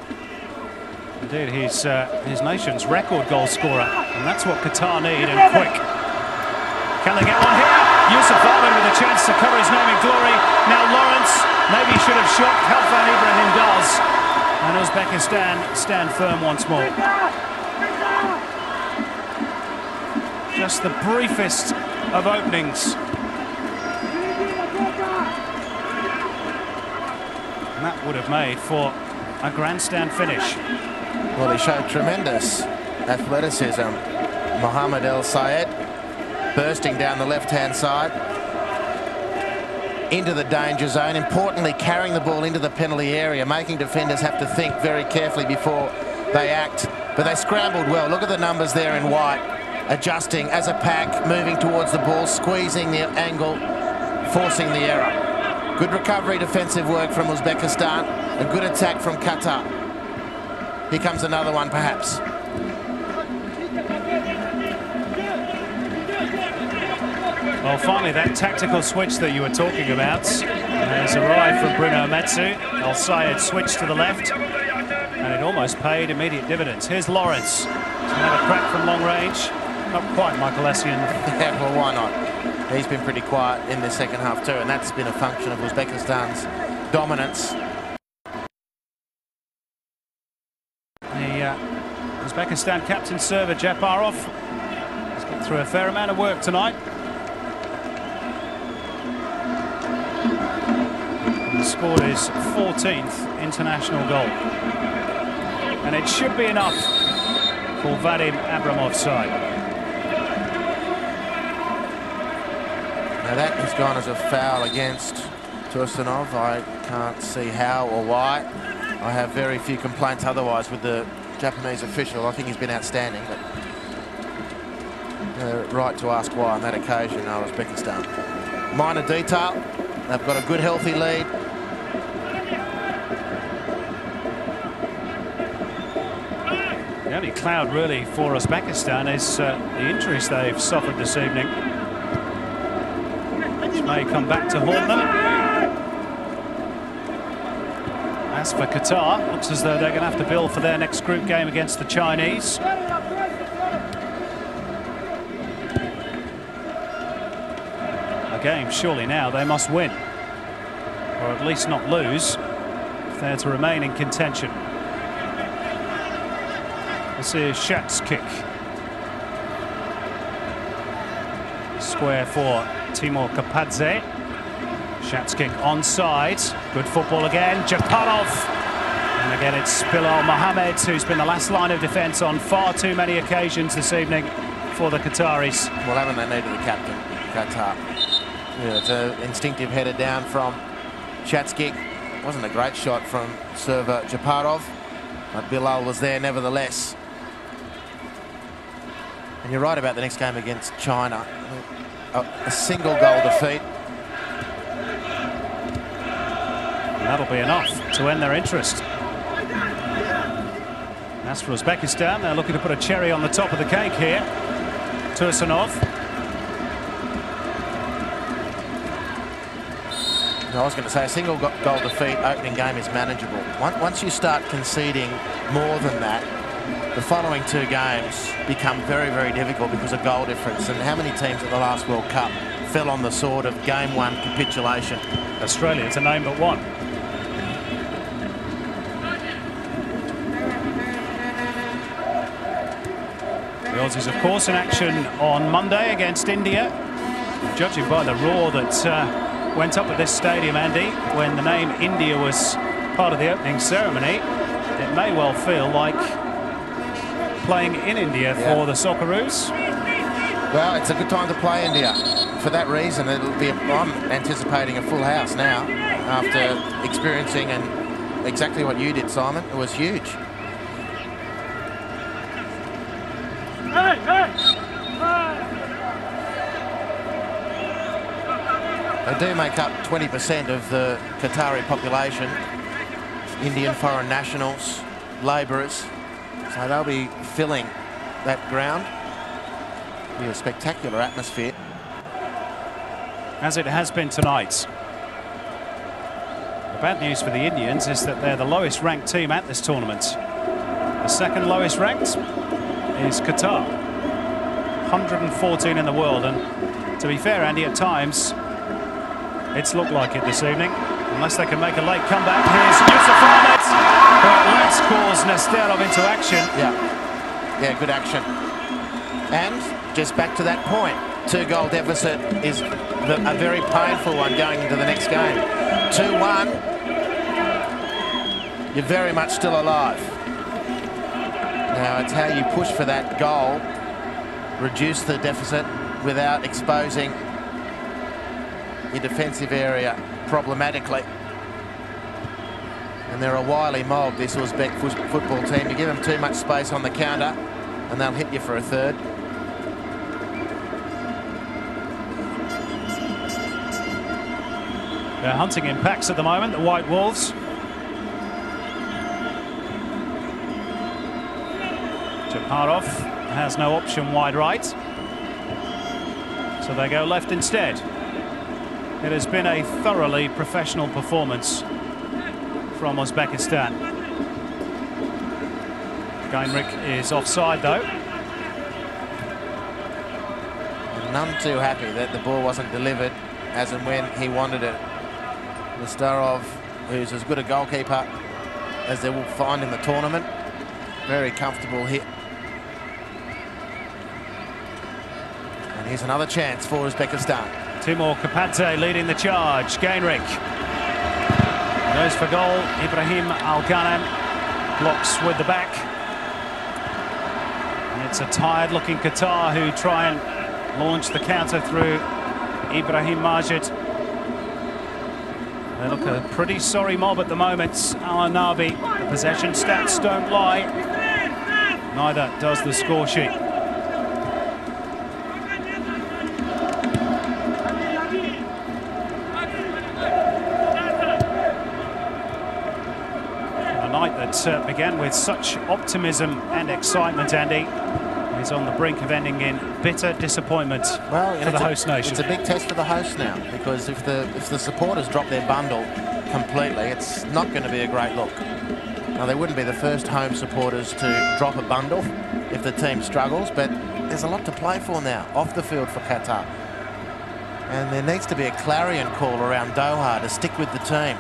A: Indeed, he's his nation's record goal scorer, and that's what Qatar need, and quick. Can they get one here? Yusuf Ahmed with a chance to cover his name in glory. Now Lawrence maybe should have shot. Kalfan Ibrahim does. And Uzbekistan stand firm once more. Just the briefest of openings. And that would have made for a grandstand finish.
C: Well, he showed tremendous athleticism. Mohamed El Sayed bursting down the left-hand side into the danger zone. Importantly, carrying the ball into the penalty area, making defenders have to think very carefully before they act. But they scrambled well. Look at the numbers there in white. Adjusting as a pack, moving towards the ball, squeezing the angle, forcing the error. Good recovery, defensive work from Uzbekistan. A good attack from Qatar. Here comes another one, perhaps.
A: Well, finally, that tactical switch that you were talking about has arrived from Bruno Metsu. El Sayed switched to the left, and it almost paid immediate dividends. Here's Lawrence. He's going to have a crack from long range. Not quite Michael Essien.
C: Yeah, well, why not? He's been pretty quiet in the second half too, and that's been a function of Uzbekistan's dominance.
A: The Uzbekistan captain server Japarov has got through a fair amount of work tonight. He scored his 14th international goal, and it should be enough for Vadim Abramov's side.
C: Now that has gone as a foul against Tursunov. I can't see how or why. I have very few complaints otherwise with the Japanese official. I think he's been outstanding, but right to ask why on that occasion, Uzbekistan. Minor detail, they've got a good healthy lead.
A: The only cloud really for Uzbekistan is the injuries they've suffered this evening, which may come back to haunt them. As for Qatar, looks as though they're going to have to build for their next group game against the Chinese. A game surely now they must win, or at least not lose, if they're to remain in contention. This is Shat's kick. Square for Timur Kapadze. Shat's kick onside. Good football again. Japarov. And again it's Bilal Mohamed, who's been the last line of defence on far too many occasions this evening for the Qataris.
C: Well, haven't they needed the captain, Qatar? Yeah, it's an instinctive header down from Shat's kick. Wasn't a great shot from server Japarov, but Bilal was there nevertheless. And you're right about the next game against China. A single goal defeat.
A: And that'll be enough to end their interest. As for Uzbekistan, they're looking to put a cherry on the top of the cake here. Tursunov.
C: I was going to say a single goal defeat opening game is manageable. Once you start conceding more than that, the following two games become very, very difficult because of goal difference. And how many teams at the last World Cup fell on the sword of game one capitulation?
A: Australia to name but one. The Aussies, of course, in action on Monday against India. Judging by the roar that went up at this stadium, Andy, when the name India was part of the opening ceremony, it may well feel like playing in India for the Socceroos.
C: Well, it's a good time to play India. For that reason, I'm anticipating a full house now after experiencing exactly what you did, Simon. It was huge. They do make up 20% of the Qatari population, Indian foreign nationals, labourers, so they'll be filling that ground. It'll be a spectacular atmosphere.
A: As it has been tonight. The bad news for the Indians is that they're the lowest ranked team at this tournament. The second lowest ranked is Qatar, 114 in the world, and to be fair, Andy, at times it's looked like it this evening, unless they can make a late comeback. Here's FANAT-UZ, who at last calls Nesterov into action.
C: Yeah, good action. And just back to that point, 2-goal deficit is a very painful one going into the next game. 2-1, you're very much still alive. Now it's how you push for that goal, reduce the deficit without exposing your defensive area problematically. And they're a wily mob, this Uzbek football team. You give them too much space on the counter and they'll hit you for a third.
A: They're hunting in packs at the moment, the White Wolves. Chaparov has no option wide right, so they go left instead. It has been a thoroughly professional performance from Uzbekistan. Gainrich is offside though.
C: None too happy that the ball wasn't delivered as and when he wanted it. Nesterov, who's as good a goalkeeper as they will find in the tournament. Very comfortable hit. And here's another chance for Uzbekistan.
A: Timur Kapadze leading the charge. Gainrich goes for goal. Ibrahim Al-Ghanem blocks with the back. And it's a tired-looking Qatar who try and launch the counter through Ibrahim Majid. They look a pretty sorry mob at the moment. Al-Nabi, the possession stats don't lie. Neither does the score sheet. A night that began with such optimism and excitement, Andy, is on the brink of ending in bitter disappointment for the host nation.
C: It's a big test for the host now, because if the supporters drop their bundle completely, it's not going to be a great look. Now, they wouldn't be the first home supporters to drop a bundle if the team struggles, but there's a lot to play for now off the field for Qatar. And there needs to be a clarion call around Doha to stick with the team.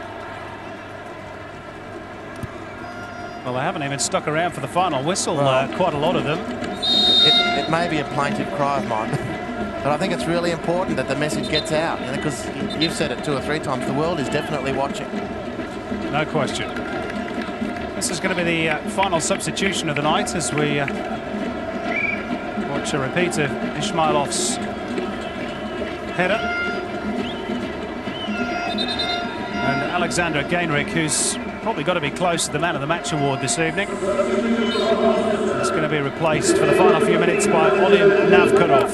A: Well, they haven't even stuck around for the final whistle, quite a lot of them.
C: It may be a plaintive cry of mine, but I think it's really important that the message gets out, because you've said it 2 or 3 times, the world is definitely watching.
A: No question. This is going to be the final substitution of the night as we watch a repeat of Ismailov's header. And Alexander Gainrich, who's probably got to be close to the Man of the Match award this evening. It's going to be replaced for the final few minutes by Olim Navkarov.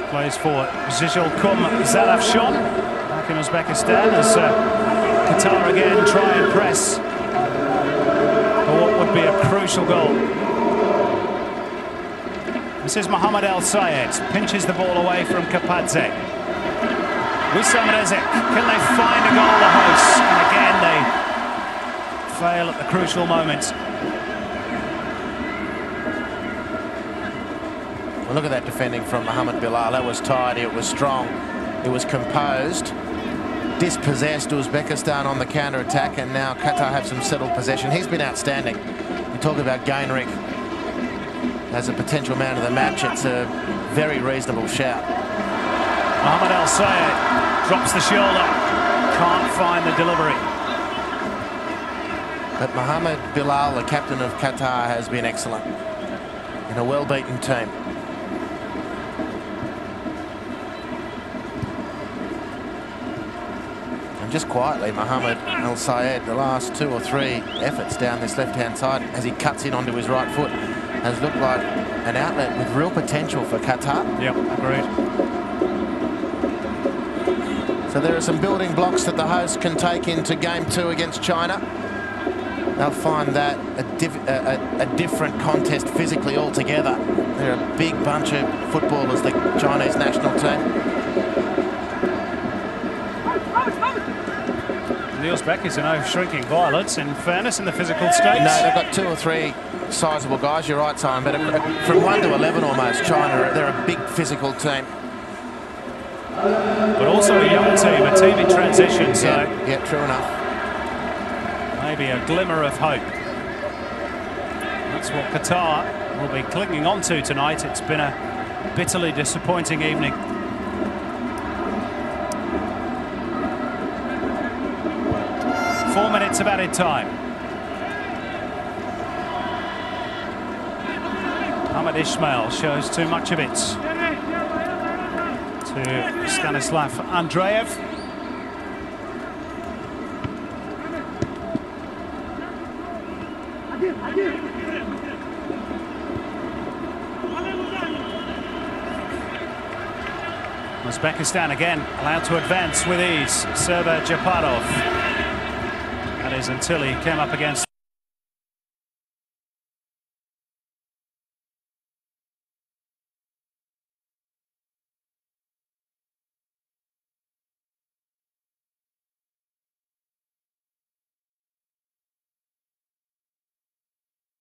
A: Plays for Zhizhilkum Zarafshon back in Uzbekistan as Qatar again try and press for what would be a crucial goal. This is Mohamed El Sayed. Pinches the ball away from Kapadze. Wissam Rezek. Can they find a goal, the hosts? And again, they fail at the crucial moment.
C: Well, look at that defending from Mohamed Bilal. That was tidy, it was strong, it was composed. Dispossessed Uzbekistan on the counter-attack, and now Qatar have some settled possession. He's been outstanding. You talk about Gainrich as a potential man of the match. It's a very reasonable shout.
A: Mohamed El Sayed drops the shoulder. Can't find the delivery.
C: But Mohamed Bilal, the captain of Qatar, has been excellent in a well-beaten team. And just quietly, Mohamed El Sayed, the last 2 or 3 efforts down this left-hand side as he cuts in onto his right foot, has looked like an outlet with real potential for Qatar.
A: Yep, agreed.
C: So there are some building blocks that the hosts can take into Game 2 against China. They'll find that a different contest physically altogether. They're a big bunch of footballers, the Chinese national team.
A: The Uzbekis are no shrinking violets, in fairness, in the physical stakes.
C: No, they've got 2 or 3 sizable guys, you're right, Simon, but from 1 to 11 almost, China, they're a big physical team.
A: But also a young team, a team in transition, so...
C: Yeah, true enough.
A: Maybe a glimmer of hope. That's what Qatar will be clinging on to tonight. It's been a bitterly disappointing evening. Four minutes of added time. Ahmed Ismail shows too much of it to Stanislav Andreev. Uzbekistan again allowed to advance with ease. Server Japarov. That is until he came up against